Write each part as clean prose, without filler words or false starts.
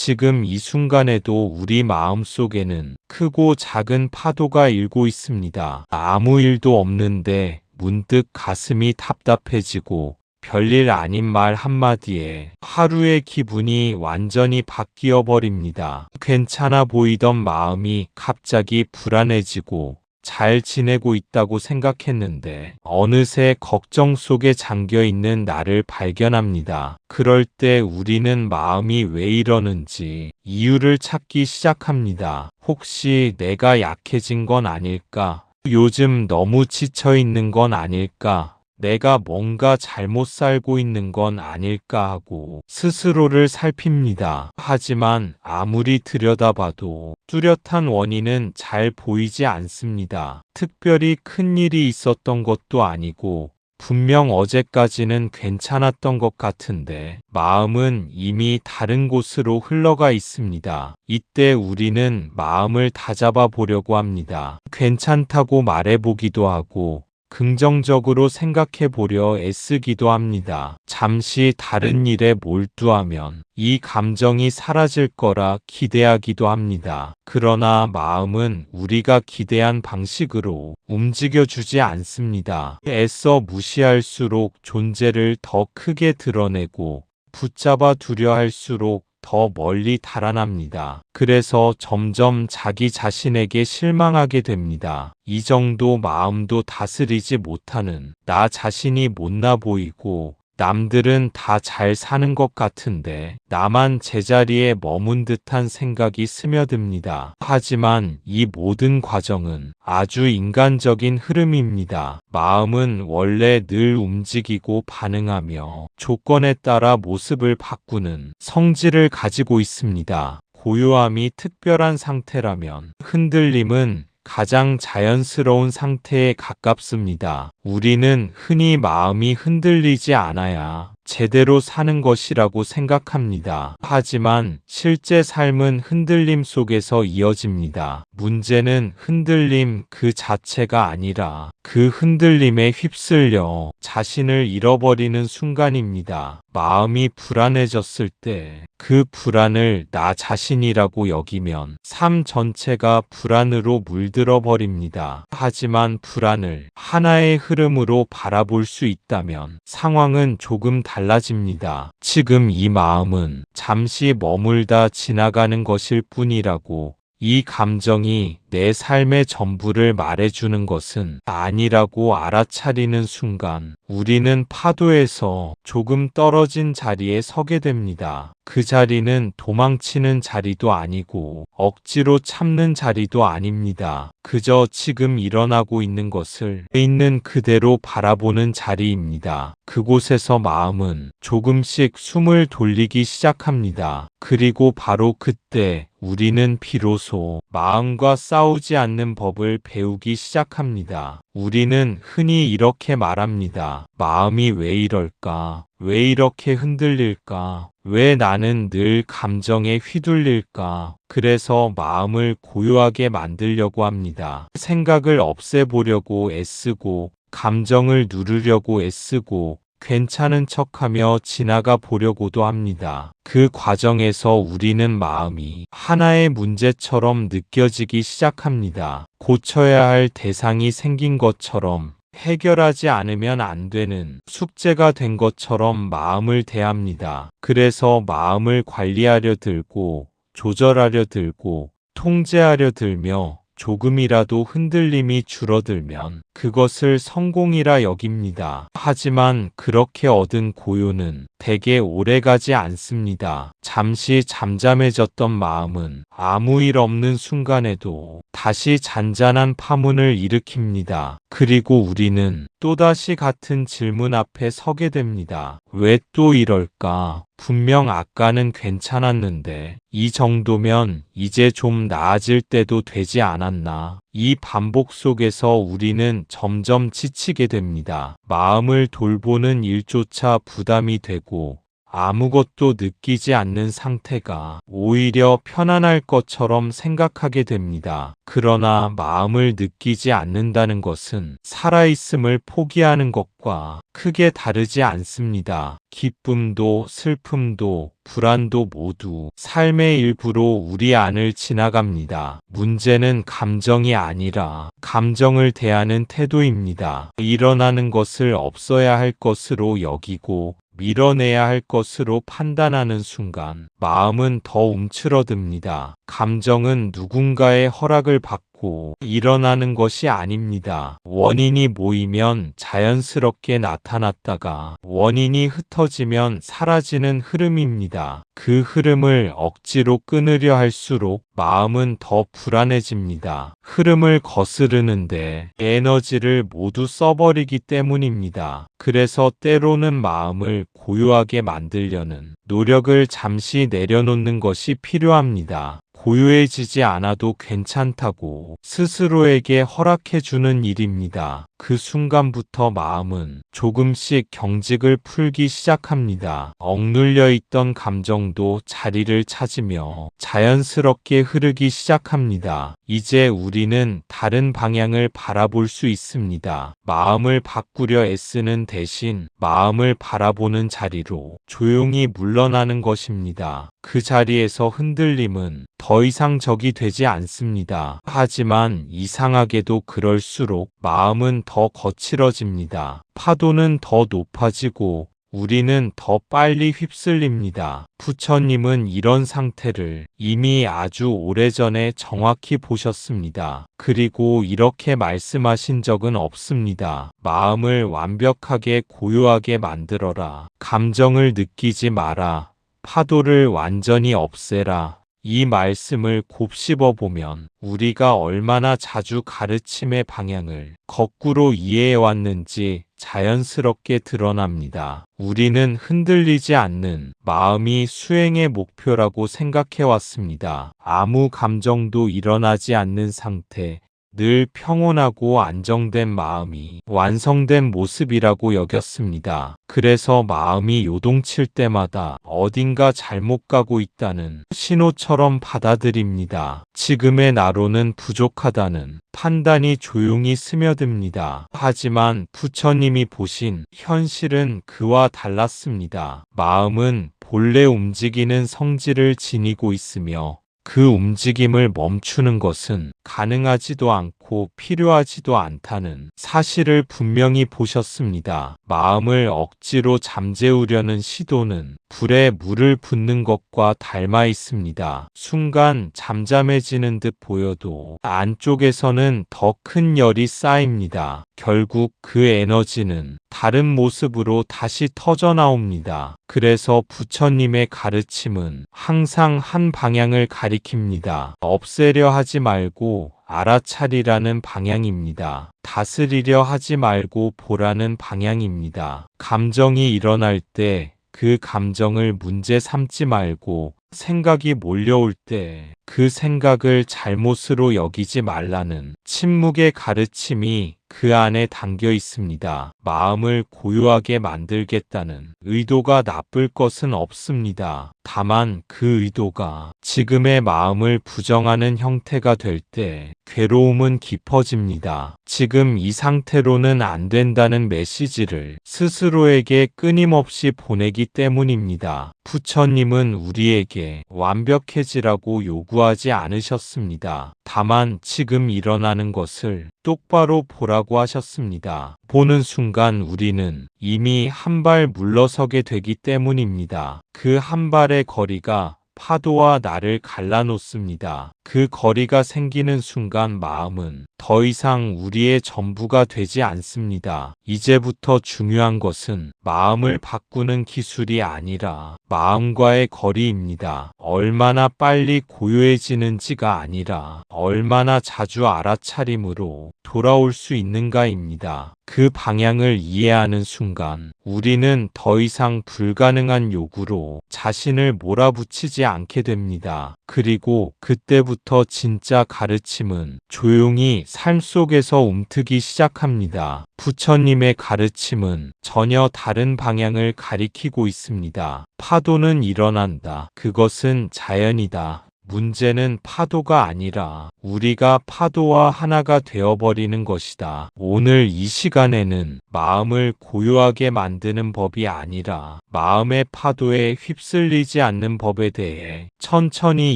지금 이 순간에도 우리 마음속에는 크고 작은 파도가 일고 있습니다. 아무 일도 없는데 문득 가슴이 답답해지고 별일 아닌 말 한마디에 하루의 기분이 완전히 바뀌어 버립니다. 괜찮아 보이던 마음이 갑자기 불안해지고 잘 지내고 있다고 생각했는데 어느새 걱정 속에 잠겨 있는 나를 발견합니다. 그럴 때 우리는 마음이 왜 이러는지 이유를 찾기 시작합니다. 혹시 내가 약해진 건 아닐까? 요즘 너무 지쳐 있는 건 아닐까? 내가 뭔가 잘못 살고 있는 건 아닐까 하고 스스로를 살핍니다. 하지만 아무리 들여다봐도 뚜렷한 원인은 잘 보이지 않습니다. 특별히 큰 일이 있었던 것도 아니고 분명 어제까지는 괜찮았던 것 같은데 마음은 이미 다른 곳으로 흘러가 있습니다. 이때 우리는 마음을 다잡아 보려고 합니다. 괜찮다고 말해보기도 하고 긍정적으로 생각해 보려 애쓰기도 합니다. 잠시 다른 일에 몰두하면 이 감정이 사라질 거라 기대하기도 합니다. 그러나 마음은 우리가 기대한 방식으로 움직여주지 않습니다. 애써 무시할수록 존재를 더 크게 드러내고 붙잡아 두려 할수록 더 멀리 달아납니다. 그래서 점점 자기 자신에게 실망하게 됩니다. 이 정도 마음도 다스리지 못하는 나 자신이 못나 보이고 남들은 다 잘 사는 것 같은데 나만 제자리에 머문 듯한 생각이 스며듭니다. 하지만 이 모든 과정은 아주 인간적인 흐름입니다. 마음은 원래 늘 움직이고 반응하며 조건에 따라 모습을 바꾸는 성질을 가지고 있습니다. 고요함이 특별한 상태라면 흔들림은 가장 자연스러운 상태에 가깝습니다. 우리는 흔히 마음이 흔들리지 않아야 제대로 사는 것이라고 생각합니다. 하지만 실제 삶은 흔들림 속에서 이어집니다. 문제는 흔들림 그 자체가 아니라 그 흔들림에 휩쓸려 자신을 잃어버리는 순간입니다. 마음이 불안해졌을 때 그 불안을 나 자신이라고 여기면 삶 전체가 불안으로 물들어 버립니다. 하지만 불안을 하나의 흐름으로 바라볼 수 있다면 상황은 조금 달라집니다. 지금 이 마음은 잠시 머물다 지나가는 것일 뿐이라고, 이 감정이 내 삶의 전부를 말해주는 것은 아니라고 알아차리는 순간 우리는 파도에서 조금 떨어진 자리에 서게 됩니다. 그 자리는 도망치는 자리도 아니고 억지로 참는 자리도 아닙니다. 그저 지금 일어나고 있는 것을 있는 그대로 바라보는 자리입니다. 그곳에서 마음은 조금씩 숨을 돌리기 시작합니다. 그리고 바로 그때 우리는 비로소 마음과 싸우지 않는 법을 배우기 시작합니다. 우리는 흔히 이렇게 말합니다. 마음이 왜 이럴까? 왜 이렇게 흔들릴까? 왜 나는 늘 감정에 휘둘릴까? 그래서 마음을 고요하게 만들려고 합니다. 생각을 없애보려고 애쓰고, 감정을 누르려고 애쓰고, 괜찮은 척하며 지나가 보려고도 합니다. 그 과정에서 우리는 마음이 하나의 문제처럼 느껴지기 시작합니다. 고쳐야 할 대상이 생긴 것처럼, 해결하지 않으면 안 되는 숙제가 된 것처럼 마음을 대합니다. 그래서 마음을 관리하려 들고, 조절하려 들고, 통제하려 들며 조금이라도 흔들림이 줄어들면 그것을 성공이라 여깁니다. 하지만 그렇게 얻은 고요는 대개 오래가지 않습니다. 잠시 잠잠해졌던 마음은 아무 일 없는 순간에도 다시 잔잔한 파문을 일으킵니다. 그리고 우리는 또다시 같은 질문 앞에 서게 됩니다. 왜 또 이럴까? 분명 아까는 괜찮았는데 이 정도면 이제 좀 나아질 때도 되지 않았나? 이 반복 속에서 우리는 점점 지치게 됩니다. 마음을 돌보는 일조차 부담이 되고 아무것도 느끼지 않는 상태가 오히려 편안할 것처럼 생각하게 됩니다. 그러나 마음을 느끼지 않는다는 것은 살아있음을 포기하는 것과 크게 다르지 않습니다. 기쁨도 슬픔도 불안도 모두 삶의 일부로 우리 안을 지나갑니다. 문제는 감정이 아니라 감정을 대하는 태도입니다. 일어나는 것을 없어야 할 것으로 여기고 밀어내야 할 것으로 판단하는 순간 마음은 더 움츠러듭니다. 감정은 누군가의 허락을 받고 일어나는 것이 아닙니다. 원인이 모이면 자연스럽게 나타났다가 원인이 흩어지면 사라지는 흐름입니다. 그 흐름을 억지로 끊으려 할수록 마음은 더 불안해집니다. 흐름을 거스르는데 에너지를 모두 써버리기 때문입니다. 그래서 때로는 마음을 고요하게 만들려는 노력을 잠시 내려놓는 것이 필요합니다. 고요해지지 않아도 괜찮다고 스스로에게 허락해주는 일입니다. 그 순간부터 마음은 조금씩 경직을 풀기 시작합니다. 억눌려 있던 감정도 자리를 찾으며 자연스럽게 흐르기 시작합니다. 이제 우리는 다른 방향을 바라볼 수 있습니다. 마음을 바꾸려 애쓰는 대신 마음을 바라보는 자리로 조용히 물러나는 것입니다. 그 자리에서 흔들림은 더 이상 적이 되지 않습니다. 하지만 이상하게도 그럴수록 마음은 더 거칠어집니다. 파도는 더 높아지고 우리는 더 빨리 휩쓸립니다. 부처님은 이런 상태를 이미 아주 오래전에 정확히 보셨습니다. 그리고 이렇게 말씀하신 적은 없습니다. 마음을 완벽하게 고요하게 만들어라. 감정을 느끼지 마라. 파도를 완전히 없애라. 이 말씀을 곱씹어 보면 우리가 얼마나 자주 가르침의 방향을 거꾸로 이해해 왔는지 자연스럽게 드러납니다. 우리는 흔들리지 않는 마음이 수행의 목표라고 생각해 왔습니다. 아무 감정도 일어나지 않는 상태, 늘 평온하고 안정된 마음이 완성된 모습이라고 여겼습니다. 그래서 마음이 요동칠 때마다 어딘가 잘못 가고 있다는 신호처럼 받아들입니다. 지금의 나로는 부족하다는 판단이 조용히 스며듭니다. 하지만 부처님이 보신 현실은 그와 달랐습니다. 마음은 본래 움직이는 성질을 지니고 있으며 그 움직임을 멈추는 것은 가능하지도 않고 필요하지도 않다는 사실을 분명히 보셨습니다. 마음을 억지로 잠재우려는 시도는 불에 물을 붓는 것과 닮아 있습니다. 순간 잠잠해지는 듯 보여도 안쪽에서는 더 큰 열이 쌓입니다. 결국 그 에너지는 다른 모습으로 다시 터져 나옵니다. 그래서 부처님의 가르침은 항상 한 방향을 가리킵니다. 없애려 하지 말고 알아차리라는 방향입니다. 다스리려 하지 말고 보라는 방향입니다. 감정이 일어날 때 그 감정을 문제 삼지 말고 생각이 몰려올 때 그 생각을 잘못으로 여기지 말라는 침묵의 가르침이 그 안에 담겨 있습니다. 마음을 고요하게 만들겠다는 의도가 나쁠 것은 없습니다. 다만 그 의도가 지금의 마음을 부정하는 형태가 될 때 괴로움은 깊어집니다. 지금 이 상태로는 안 된다는 메시지를 스스로에게 끊임없이 보내기 때문입니다. 부처님은 우리에게 완벽해지라고 요구하지 않으셨습니다. 다만 지금 일어나는 것을 똑바로 보라고 하셨습니다. 보는 순간 우리는 이미 한 발 물러서게 되기 때문입니다. 그 한 발의 거리가 파도와 나를 갈라놓습니다. 그 거리가 생기는 순간 마음은 더 이상 우리의 전부가 되지 않습니다. 이제부터 중요한 것은 마음을 바꾸는 기술이 아니라 마음과의 거리입니다. 얼마나 빨리 고요해지는지가 아니라 얼마나 자주 알아차림으로 돌아올 수 있는가입니다. 그 방향을 이해하는 순간 우리는 더 이상 불가능한 요구로 자신을 몰아붙이지 않게 됩니다. 그리고 그때부터 진짜 가르침은 조용히 삶 속에서 움트기 시작합니다. 부처님의 가르침은 전혀 다른 방향을 가리키고 있습니다. 파도는 일어난다. 그것은 자연이다. 문제는 파도가 아니라 우리가 파도와 하나가 되어버리는 것이다. 오늘 이 시간에는 마음을 고요하게 만드는 법이 아니라 마음의 파도에 휩쓸리지 않는 법에 대해 천천히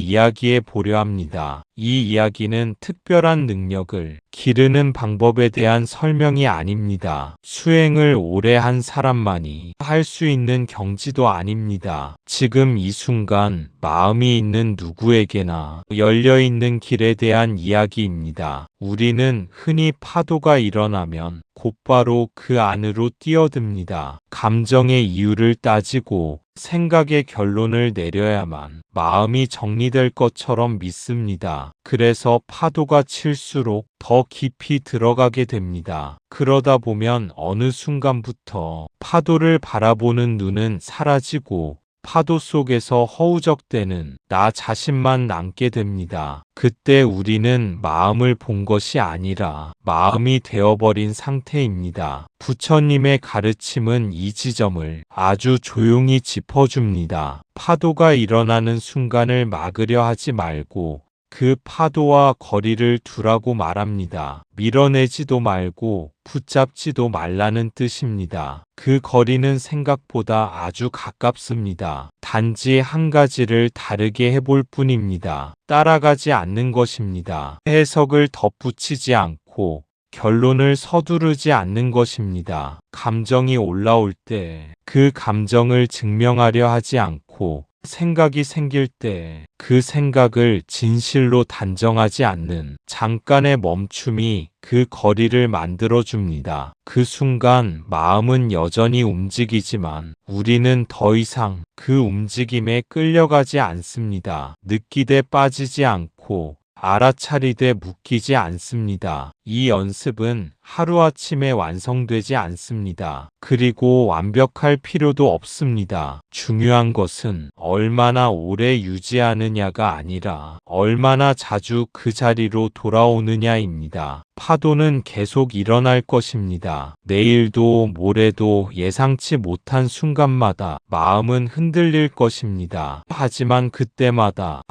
이야기해 보려 합니다. 이 이야기는 특별한 능력을 기르는 방법에 대한 설명이 아닙니다. 수행을 오래 한 사람만이 할 수 있는 경지도 아닙니다. 지금 이 순간 마음이 있는 누구에게나 열려있는 길에 대한 이야기입니다. 우리는 흔히 파도가 일어나면 곧바로 그 안으로 뛰어듭니다. 감정의 이유를 따지고 생각의 결론을 내려야만 마음이 정리될 것처럼 믿습니다. 그래서 파도가 칠수록 더 깊이 들어가게 됩니다. 그러다 보면 어느 순간부터 파도를 바라보는 눈은 사라지고 파도 속에서 허우적대는 나 자신만 남게 됩니다. 그때 우리는 마음을 본 것이 아니라 마음이 되어버린 상태입니다. 부처님의 가르침은 이 지점을 아주 조용히 짚어줍니다. 파도가 일어나는 순간을 막으려 하지 말고 그 파도와 거리를 두라고 말합니다. 밀어내지도 말고 붙잡지도 말라는 뜻입니다. 그 거리는 생각보다 아주 가깝습니다. 단지 한 가지를 다르게 해볼 뿐입니다. 따라가지 않는 것입니다. 해석을 덧붙이지 않고 결론을 서두르지 않는 것입니다. 감정이 올라올 때 그 감정을 증명하려 하지 않고 생각이 생길 때 그 생각을 진실로 단정하지 않는 잠깐의 멈춤이 그 거리를 만들어줍니다. 그 순간 마음은 여전히 움직이지만 우리는 더 이상 그 움직임에 끌려가지 않습니다. 느끼되 빠지지 않고 알아차리되 묶이지 않습니다. 이 연습은 하루아침에 완성되지 않습니다. 그리고 완벽할 필요도 없습니다. 중요한 것은 얼마나 오래 유지하느냐가 아니라 얼마나 자주 그 자리로 돌아오느냐입니다. 파도는 계속 일어날 것입니다. 내일도 모레도 예상치 못한 순간마다 마음은 흔들릴 것입니다. 하지만 그때마다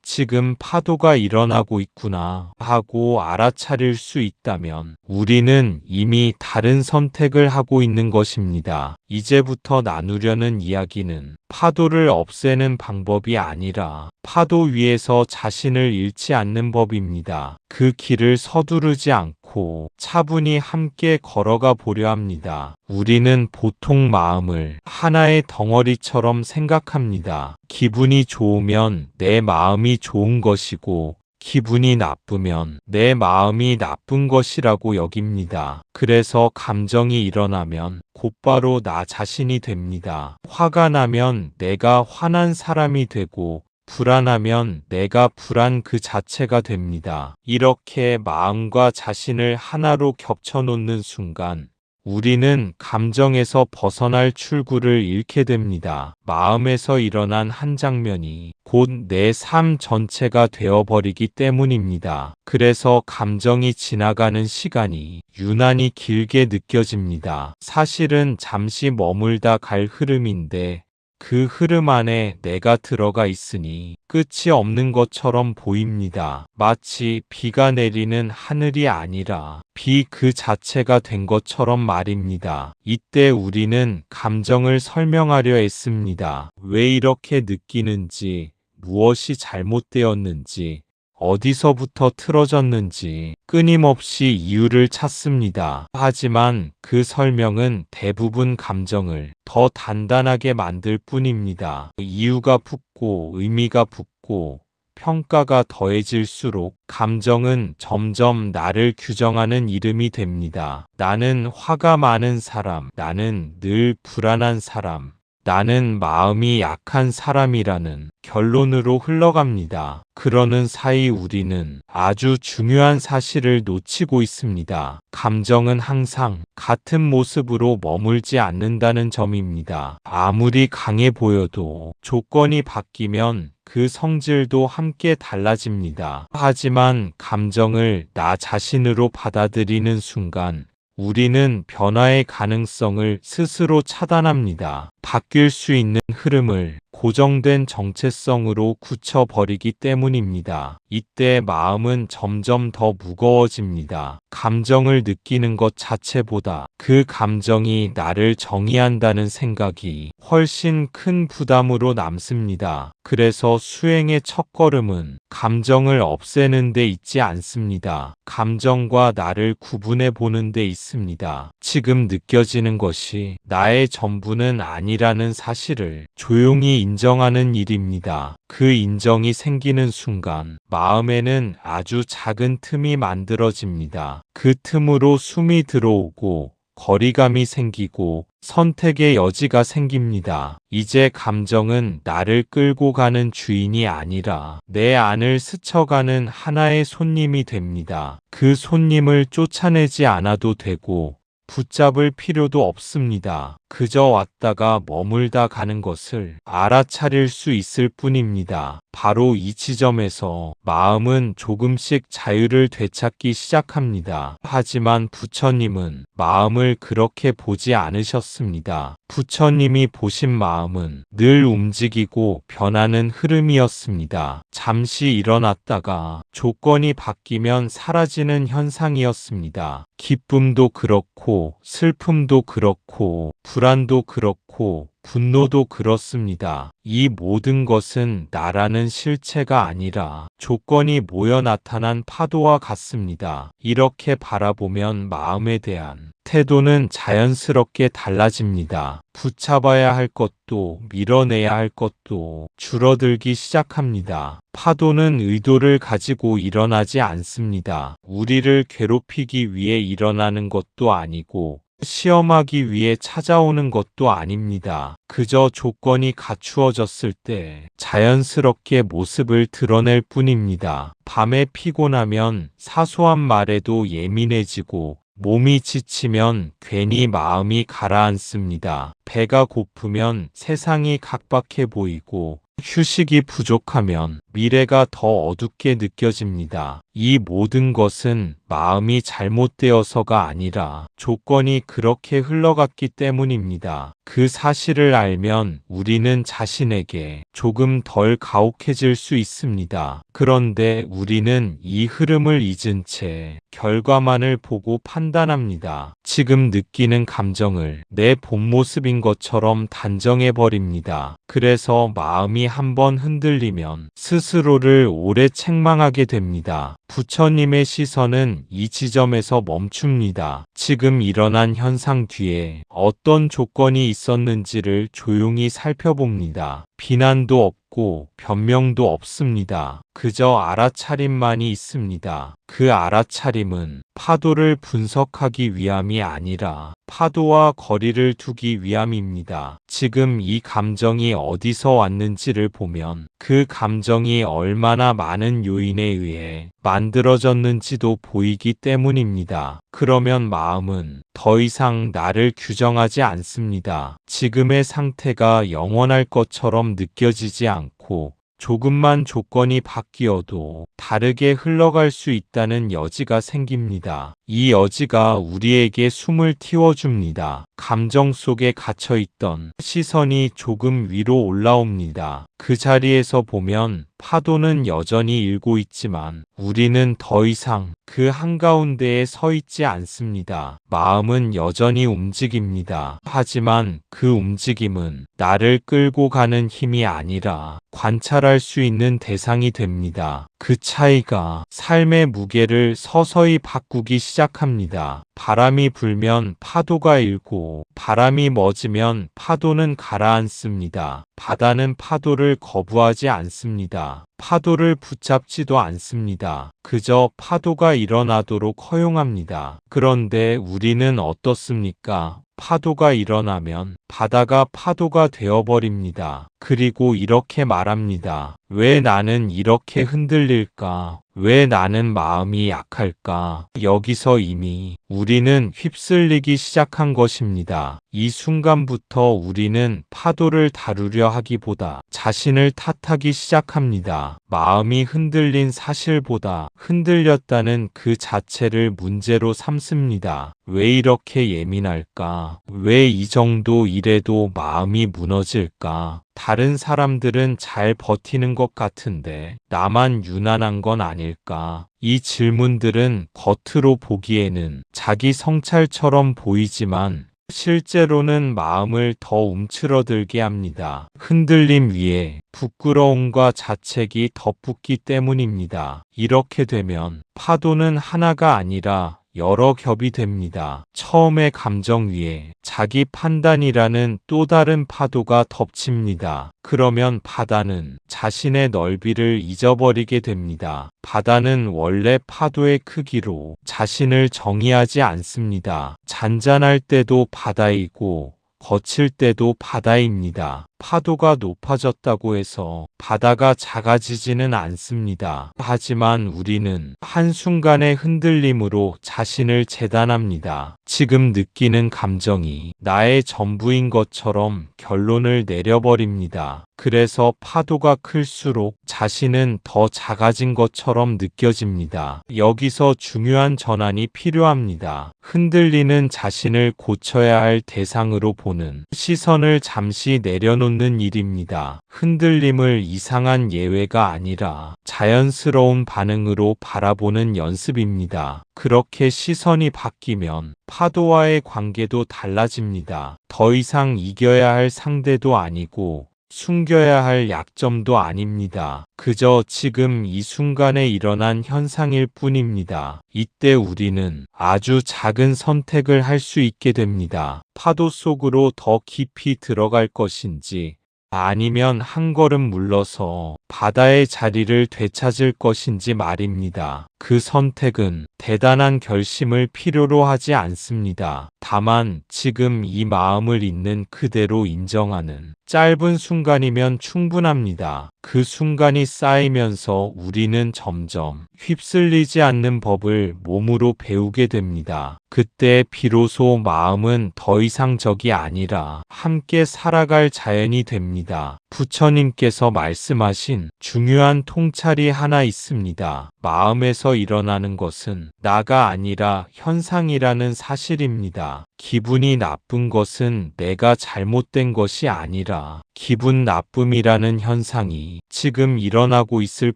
지금 파도가 일어나고 있구나 하고 알아차릴 수 있다면 우리는 이미 다른 선택을 하고 있는 것입니다. 이제부터 나누려는 이야기는 파도를 없애는 방법이 아니라 파도 위에서 자신을 잃지 않는 법입니다. 그 길을 서두르지 않고 차분히 함께 걸어가 보려 합니다. 우리는 보통 마음을 하나의 덩어리처럼 생각합니다. 기분이 좋으면 내 마음이 좋은 것이고 기분이 나쁘면 내 마음이 나쁜 것이라고 여깁니다. 그래서 감정이 일어나면 곧바로 나 자신이 됩니다. 화가 나면 내가 화난 사람이 되고 불안하면 내가 불안 그 자체가 됩니다. 이렇게 마음과 자신을 하나로 겹쳐놓는 순간 우리는 감정에서 벗어날 출구를 잃게 됩니다. 마음에서 일어난 한 장면이 곧 내 삶 전체가 되어버리기 때문입니다. 그래서 감정이 지나가는 시간이 유난히 길게 느껴집니다. 사실은 잠시 머물다 갈 흐름인데 그 흐름 안에 내가 들어가 있으니 끝이 없는 것처럼 보입니다. 마치 비가 내리는 하늘이 아니라 비 그 자체가 된 것처럼 말입니다. 이때 우리는 감정을 설명하려 했습니다. 왜 이렇게 느끼는지, 무엇이 잘못되었는지, 어디서부터 틀어졌는지 끊임없이 이유를 찾습니다. 하지만 그 설명은 대부분 감정을 더 단단하게 만들 뿐입니다. 이유가 붙고 의미가 붙고 평가가 더해질수록 감정은 점점 나를 규정하는 이름이 됩니다. 나는 화가 많은 사람, 나는 늘 불안한 사람, 나는 마음이 약한 사람이라는 결론으로 흘러갑니다. 그러는 사이 우리는 아주 중요한 사실을 놓치고 있습니다. 감정은 항상 같은 모습으로 머물지 않는다는 점입니다. 아무리 강해 보여도 조건이 바뀌면 그 성질도 함께 달라집니다. 하지만 감정을 나 자신으로 받아들이는 순간 우리는 변화의 가능성을 스스로 차단합니다. 바뀔 수 있는 흐름을 고정된 정체성으로 굳혀버리기 때문입니다. 이때 마음은 점점 더 무거워집니다. 감정을 느끼는 것 자체보다 그 감정이 나를 정의한다는 생각이 훨씬 큰 부담으로 남습니다. 그래서 수행의 첫걸음은 감정을 없애는 데 있지 않습니다. 감정과 나를 구분해 보는 데 있습니다. 지금 느껴지는 것이 나의 전부는 아니라는 사실을 조용히 인정하는 일입니다. 그 인정이 생기는 순간 마음에는 아주 작은 틈이 만들어집니다. 그 틈으로 숨이 들어오고 거리감이 생기고 선택의 여지가 생깁니다. 이제 감정은 나를 끌고 가는 주인이 아니라 내 안을 스쳐가는 하나의 손님이 됩니다. 그 손님을 쫓아내지 않아도 되고 붙잡을 필요도 없습니다. 그저 왔다가 머물다 가는 것을 알아차릴 수 있을 뿐입니다. 바로 이 지점에서 마음은 조금씩 자유를 되찾기 시작합니다. 하지만 부처님은 마음을 그렇게 보지 않으셨습니다. 부처님이 보신 마음은 늘 움직이고 변하는 흐름이었습니다. 잠시 일어났다가 조건이 바뀌면 사라지는 현상이었습니다. 기쁨도 그렇고 슬픔도 그렇고 불안도 그렇고 분노도 그렇습니다. 이 모든 것은 나라는 실체가 아니라 조건이 모여 나타난 파도와 같습니다. 이렇게 바라보면 마음에 대한 태도는 자연스럽게 달라집니다. 붙잡아야 할 것도 밀어내야 할 것도 줄어들기 시작합니다. 파도는 의도를 가지고 일어나지 않습니다. 우리를 괴롭히기 위해 일어나는 것도 아니고 시험하기 위해 찾아오는 것도 아닙니다. 그저 조건이 갖추어졌을 때 자연스럽게 모습을 드러낼 뿐입니다. 밤에 피곤하면 사소한 말에도 예민해지고 몸이 지치면 괜히 마음이 가라앉습니다. 배가 고프면 세상이 각박해 보이고 휴식이 부족하면 미래가 더 어둡게 느껴집니다. 이 모든 것은 마음이 잘못되어서가 아니라 조건이 그렇게 흘러갔기 때문입니다. 그 사실을 알면 우리는 자신에게 조금 덜 가혹해질 수 있습니다. 그런데 우리는 이 흐름을 잊은 채 결과만을 보고 판단합니다. 지금 느끼는 감정을 내 본 모습인 것처럼 단정해버립니다. 그래서 마음이 한번 흔들리면 스스로를 오래 책망하게 됩니다. 부처님의 시선은 이 지점에서 멈춥니다. 지금 일어난 현상 뒤에 어떤 조건이 있었는지를 조용히 살펴봅니다. 비난도 없고 변명도 없습니다. 그저 알아차림만이 있습니다. 그 알아차림은 파도를 분석하기 위함이 아니라 파도와 거리를 두기 위함입니다. 지금 이 감정이 어디서 왔는지를 보면 그 감정이 얼마나 많은 요인에 의해 만들어졌는지도 보이기 때문입니다. 그러면 마음은 더 이상 나를 규정하지 않습니다. 지금의 상태가 영원할 것처럼 느껴지지 않고 조금만 조건이 바뀌어도 다르게 흘러갈 수 있다는 여지가 생깁니다. 이 여지가 우리에게 숨을 틔워줍니다. 감정 속에 갇혀있던 시선이 조금 위로 올라옵니다. 그 자리에서 보면 파도는 여전히 일고 있지만 우리는 더 이상 그 한가운데에 서 있지 않습니다. 마음은 여전히 움직입니다. 하지만 그 움직임은 나를 끌고 가는 힘이 아니라 관찰할 수 있는 대상이 됩니다. 그 차이가 삶의 무게를 서서히 바꾸기 시작합니다. 바람이 불면 파도가 일고 바람이 멎으면 파도는 가라앉습니다. 바다는 파도를 거부하지 않습니다. 파도를 붙잡지도 않습니다. 그저 파도가 일어나도록 허용합니다. 그런데 우리는 어떻습니까? 파도가 일어나면 바다가 파도가 되어버립니다. 그리고 이렇게 말합니다. 왜 나는 이렇게 흔들릴까? 왜 나는 마음이 약할까? 여기서 이미 우리는 휩쓸리기 시작한 것입니다. 이 순간부터 우리는 파도를 다루려 하기보다 자신을 탓하기 시작합니다. 마음이 흔들린 사실보다 흔들렸다는 그 자체를 문제로 삼습니다. 왜 이렇게 예민할까? 왜 이 정도 일에도 마음이 무너질까? 다른 사람들은 잘 버티는 것 같은데 나만 유난한 건 아닐까? 이 질문들은 겉으로 보기에는 자기 성찰처럼 보이지만 실제로는 마음을 더 움츠러들게 합니다. 흔들림 위에 부끄러움과 자책이 덧붙기 때문입니다. 이렇게 되면 파도는 하나가 아니라 여러 겹이 됩니다. 처음에 감정 위에 자기 판단이라는 또 다른 파도가 덮칩니다. 그러면 바다는 자신의 넓이를 잊어버리게 됩니다. 바다는 원래 파도의 크기로 자신을 정의하지 않습니다. 잔잔할 때도 바다이고 거칠 때도 바다입니다. 파도가 높아졌다고 해서 바다가 작아지지는 않습니다. 하지만 우리는 한순간의 흔들림으로 자신을 재단합니다. 지금 느끼는 감정이 나의 전부인 것처럼 결론을 내려버립니다. 그래서 파도가 클수록 자신은 더 작아진 것처럼 느껴집니다. 여기서 중요한 전환이 필요합니다. 흔들리는 자신을 고쳐야 할 대상으로 보는 시선을 잠시 내려놓는 일입니다. 흔들림을 이상한 예외가 아니라 자연스러운 반응으로 바라보는 연습입니다. 그렇게 시선이 바뀌면 파도와의 관계도 달라집니다. 더 이상 이겨야 할 상대도 아니고 숨겨야 할 약점도 아닙니다. 그저 지금 이 순간에 일어난 현상일 뿐입니다. 이때 우리는 아주 작은 선택을 할 수 있게 됩니다. 파도 속으로 더 깊이 들어갈 것인지 아니면 한 걸음 물러서 바다의 자리를 되찾을 것인지 말입니다. 그 선택은 대단한 결심을 필요로 하지 않습니다. 다만 지금 이 마음을 있는 그대로 인정하는 짧은 순간이면 충분합니다. 그 순간이 쌓이면서 우리는 점점 휩쓸리지 않는 법을 몸으로 배우게 됩니다. 그때 비로소 마음은 더 이상 적이 아니라 함께 살아갈 자연이 됩니다. 부처님께서 말씀하신 중요한 통찰이 하나 있습니다. 마음에서 일어나는 것은 나가 아니라 현상이라는 사실입니다. 기분이 나쁜 것은 내가 잘못된 것이 아니라 기분 나쁨이라는 현상이 지금 일어나고 있을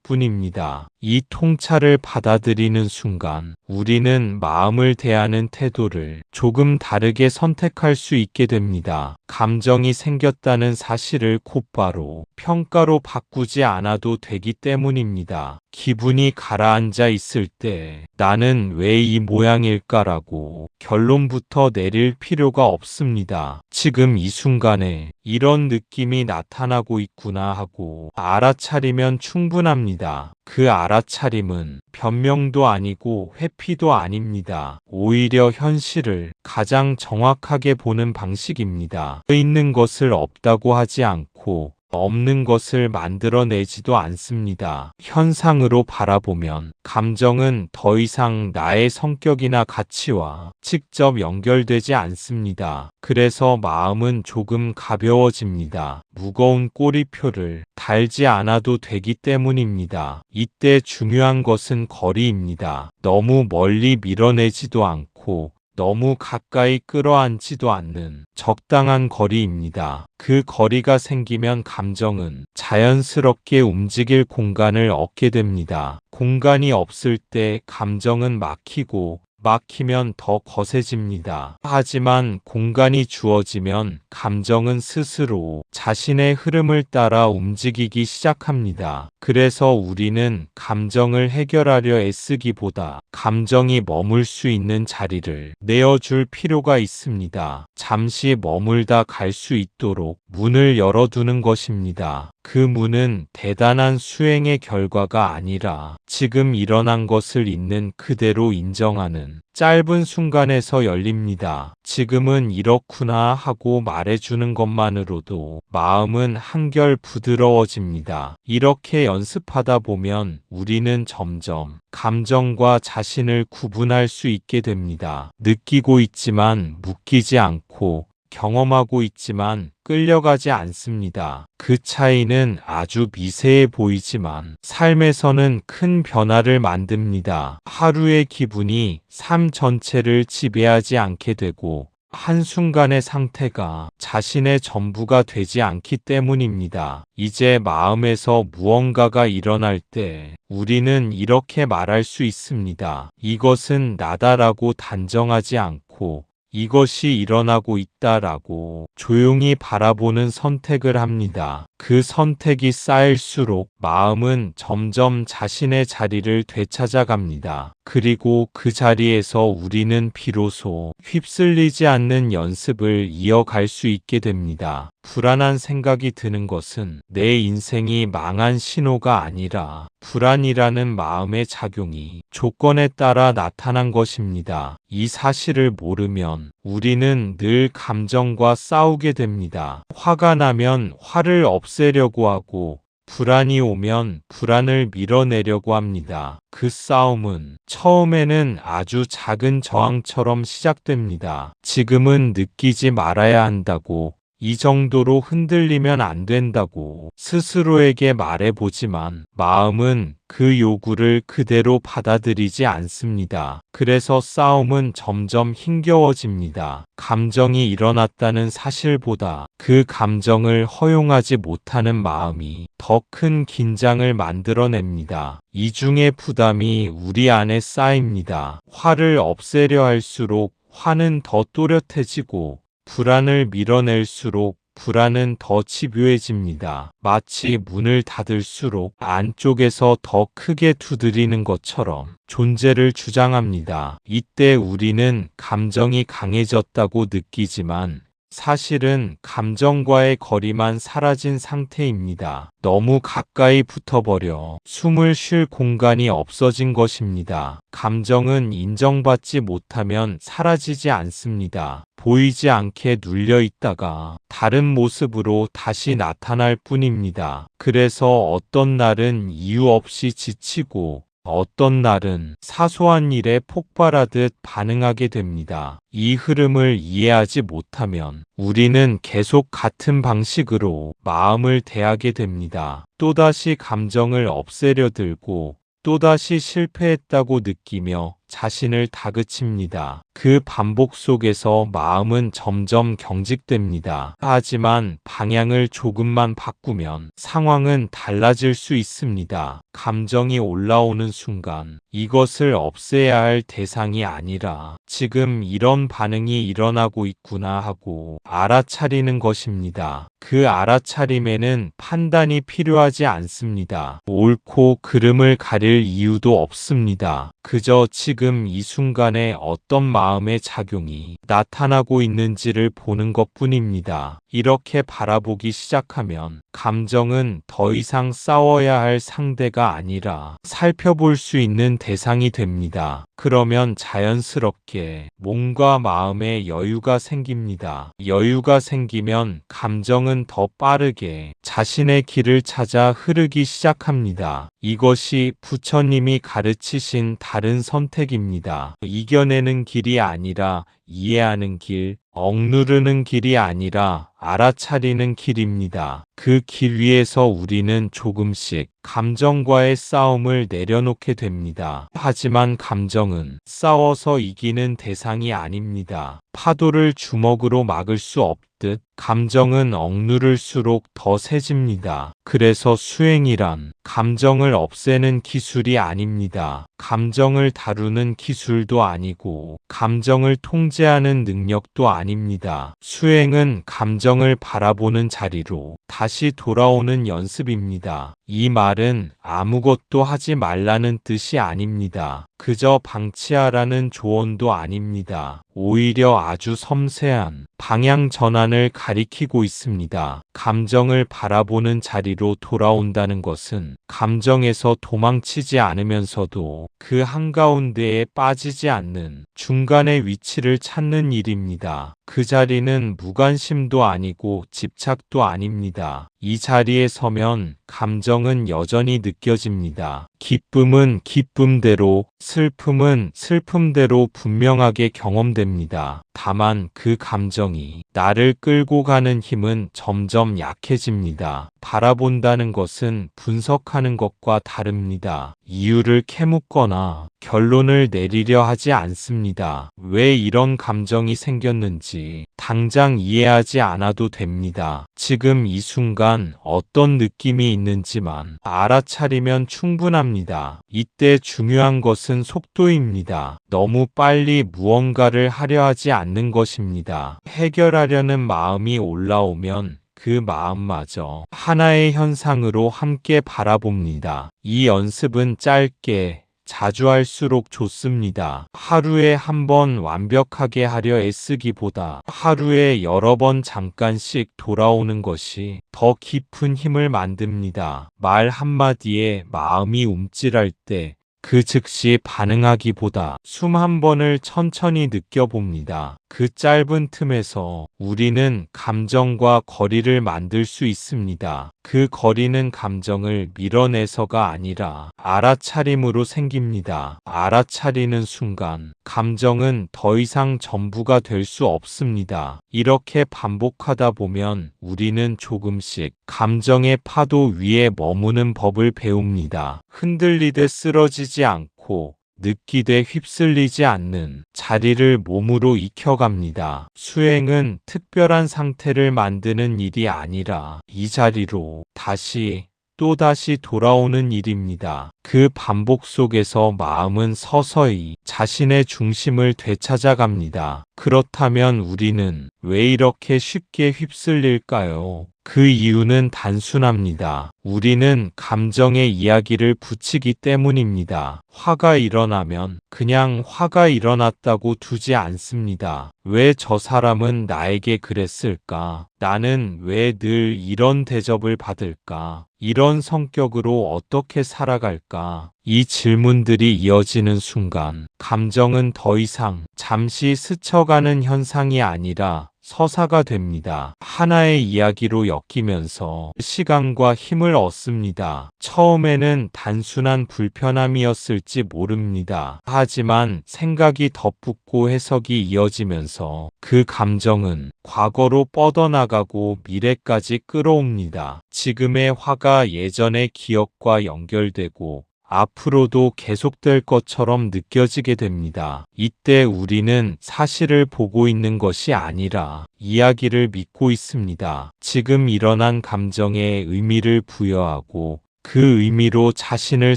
뿐입니다. 이 통찰을 받아들이는 순간 우리는 마음을 대하는 태도를 조금 다르게 선택할 수 있게 됩니다. 감정이 생겼다는 사실을 곧바로 평가로 바꾸지 않아도 되기 때문입니다. 기분이 가라앉아 있을 때 나는 왜 이 모양일까라고 결론부터 내릴 필요가 없습니다. 지금 이 순간에 이런 느낌이 나타나고 있구나 하고 알아차리면 충분합니다. 그 알아차림은 변명도 아니고 회피도 아닙니다. 오히려 현실을 가장 정확하게 보는 방식입니다. 있는 것을 없다고 하지 않고 없는 것을 만들어내지도 않습니다. 현상으로 바라보면 감정은 더 이상 나의 성격이나 가치와 직접 연결되지 않습니다. 그래서 마음은 조금 가벼워집니다. 무거운 꼬리표를 달지 않아도 되기 때문입니다. 이때 중요한 것은 거리입니다. 너무 멀리 밀어내지도 않고 너무 가까이 끌어안지도 않는 적당한 거리입니다. 그 거리가 생기면 감정은 자연스럽게 움직일 공간을 얻게 됩니다. 공간이 없을 때 감정은 막히고 막히면 더 거세집니다. 하지만 공간이 주어지면 감정은 스스로 자신의 흐름을 따라 움직이기 시작합니다. 그래서 우리는 감정을 해결하려 애쓰기보다 감정이 머물 수 있는 자리를 내어줄 필요가 있습니다. 잠시 머물다 갈 수 있도록 문을 열어두는 것입니다. 그 문은 대단한 수행의 결과가 아니라 지금 일어난 것을 있는 그대로 인정하는 짧은 순간에서 열립니다. 지금은 이렇구나 하고 말해주는 것만으로도 마음은 한결 부드러워집니다. 이렇게 연습하다 보면 우리는 점점 감정과 자신을 구분할 수 있게 됩니다. 느끼고 있지만 묶이지 않고 경험하고 있지만 끌려가지 않습니다. 그 차이는 아주 미세해 보이지만 삶에서는 큰 변화를 만듭니다. 하루의 기분이 삶 전체를 지배하지 않게 되고 한순간의 상태가 자신의 전부가 되지 않기 때문입니다. 이제 마음에서 무언가가 일어날 때 우리는 이렇게 말할 수 있습니다. 이것은 나다라고 단정하지 않고 이것이 일어나고 있다라고 조용히 바라보는 선택을 합니다. 그 선택이 쌓일수록 마음은 점점 자신의 자리를 되찾아갑니다. 그리고 그 자리에서 우리는 비로소 휩쓸리지 않는 연습을 이어갈 수 있게 됩니다. 불안한 생각이 드는 것은 내 인생이 망한 신호가 아니라 불안이라는 마음의 작용이 조건에 따라 나타난 것입니다. 이 사실을 모르면 우리는 늘 감정과 싸우게 됩니다. 화가 나면 화를 없애려고 하고 불안이 오면 불안을 밀어내려고 합니다. 그 싸움은 처음에는 아주 작은 저항처럼 시작됩니다. 지금은 느끼지 말아야 한다고, 이 정도로 흔들리면 안 된다고 스스로에게 말해보지만 마음은 그 요구를 그대로 받아들이지 않습니다. 그래서 싸움은 점점 힘겨워집니다. 감정이 일어났다는 사실보다 그 감정을 허용하지 못하는 마음이 더 큰 긴장을 만들어냅니다. 이중의 부담이 우리 안에 쌓입니다. 화를 없애려 할수록 화는 더 또렷해지고 불안을 밀어낼수록 불안은 더 집요해집니다. 마치 문을 닫을수록 안쪽에서 더 크게 두드리는 것처럼 존재를 주장합니다. 이때 우리는 감정이 강해졌다고 느끼지만 사실은 감정과의 거리만 사라진 상태입니다. 너무 가까이 붙어버려 숨을 쉴 공간이 없어진 것입니다. 감정은 인정받지 못하면 사라지지 않습니다. 보이지 않게 눌려 있다가 다른 모습으로 다시 나타날 뿐입니다. 그래서 어떤 날은 이유 없이 지치고 어떤 날은 사소한 일에 폭발하듯 반응하게 됩니다. 이 흐름을 이해하지 못하면 우리는 계속 같은 방식으로 마음을 대하게 됩니다. 또다시 감정을 없애려 들고 또다시 실패했다고 느끼며 자신을 다그칩니다. 그 반복 속에서 마음은 점점 경직됩니다. 하지만 방향을 조금만 바꾸면 상황은 달라질 수 있습니다. 감정이 올라오는 순간 이것을 없애야 할 대상이 아니라 지금 이런 반응이 일어나고 있구나 하고 알아차리는 것입니다. 그 알아차림에는 판단이 필요하지 않습니다. 옳고 그름을 가릴 이유도 없습니다. 그저 지금 이 순간에 어떤 마음의 작용이 나타나고 있는지를 보는 것뿐입니다. 이렇게 바라보기 시작하면 감정은 더 이상 싸워야 할 상대가 아니라 살펴볼 수 있는 대상이 됩니다. 그러면 자연스럽게 몸과 마음에 여유가 생깁니다. 여유가 생기면 감정은 더 빠르게 자신의 길을 찾아 흐르기 시작합니다. 이것이 부처님이 가르치신 다른 선택입니다. 이겨내는 길이 아니라 이해하는 길, 억누르는 길이 아니라 알아차리는 길입니다. 그 길 위에서 우리는 조금씩 감정과의 싸움을 내려놓게 됩니다. 하지만 감정은 싸워서 이기는 대상이 아닙니다. 파도를 주먹으로 막을 수 없듯 감정은 억누를수록 더 세집니다. 그래서 수행이란 감정을 없애는 기술이 아닙니다. 감정을 다루는 기술도 아니고 감정을 통제하는 능력도 아닙니다. 수행은 감정을 바라보는 자리로 다시 돌아오는 연습입니다. 이 말은 아무것도 하지 말라는 뜻이 아닙니다. 그저 방치하라는 조언도 아닙니다. 오히려 아주 섬세한 방향 전환을 가리키고 있습니다. 감정을 바라보는 자리로 돌아온다는 것은 감정에서 도망치지 않으면서도 그 한가운데에 빠지지 않는 중간의 위치를 찾는 일입니다. 그 자리는 무관심도 아니고 집착도 아닙니다. 이 자리에 서면 감정은 여전히 느껴집니다. 기쁨은 기쁨대로, 슬픔은 슬픔대로 분명하게 경험됩니다. 다만 그 감정이 나를 끌고 가는 힘은 점점 약해집니다. 바라본다는 것은 분석하는 것과 다릅니다. 이유를 캐묻거나 결론을 내리려 하지 않습니다. 왜 이런 감정이 생겼는지 당장 이해하지 않아도 됩니다. 지금 이 순간 어떤 느낌이 있는지만 알아차리면 충분합니다. 이때 중요한 것은 속도입니다. 너무 빨리 무언가를 하려 하지 않는 것입니다. 해결하려는 마음이 올라오면 그 마음마저 하나의 현상으로 함께 바라봅니다. 이 연습은 짧게 자주 할수록 좋습니다. 하루에 한 번 완벽하게 하려 애쓰기보다 하루에 여러 번 잠깐씩 돌아오는 것이 더 깊은 힘을 만듭니다. 말 한마디에 마음이 움찔할 때 그 즉시 반응하기보다 숨 한 번을 천천히 느껴봅니다. 그 짧은 틈에서 우리는 감정과 거리를 만들 수 있습니다. 그 거리는 감정을 밀어내서가 아니라 알아차림으로 생깁니다. 알아차리는 순간 감정은 더 이상 전부가 될 수 없습니다. 이렇게 반복하다 보면 우리는 조금씩 감정의 파도 위에 머무는 법을 배웁니다. 흔들리듯 쓰러지지 않고 느끼되 휩쓸리지 않는 자리를 몸으로 익혀갑니다. 수행은 특별한 상태를 만드는 일이 아니라 이 자리로 다시 또다시 돌아오는 일입니다. 그 반복 속에서 마음은 서서히 자신의 중심을 되찾아갑니다. 그렇다면 우리는 왜 이렇게 쉽게 휩쓸릴까요? 그 이유는 단순합니다. 우리는 감정의 이야기를 붙이기 때문입니다. 화가 일어나면 그냥 화가 일어났다고 두지 않습니다. 왜 저 사람은 나에게 그랬을까? 나는 왜 늘 이런 대접을 받을까? 이런 성격으로 어떻게 살아갈까? 이 질문들이 이어지는 순간 감정은 더 이상 잠시 스쳐가는 현상이 아니라 서사가 됩니다. 하나의 이야기로 엮이면서 시간과 힘을 얻습니다. 처음에는 단순한 불편함이었을지 모릅니다. 하지만 생각이 덧붙고 해석이 이어지면서 그 감정은 과거로 뻗어나가고 미래까지 끌어옵니다. 지금의 화가 예전의 기억과 연결되고 앞으로도 계속될 것처럼 느껴지게 됩니다. 이때 우리는 사실을 보고 있는 것이 아니라 이야기를 믿고 있습니다. 지금 일어난 감정에 의미를 부여하고 그 의미로 자신을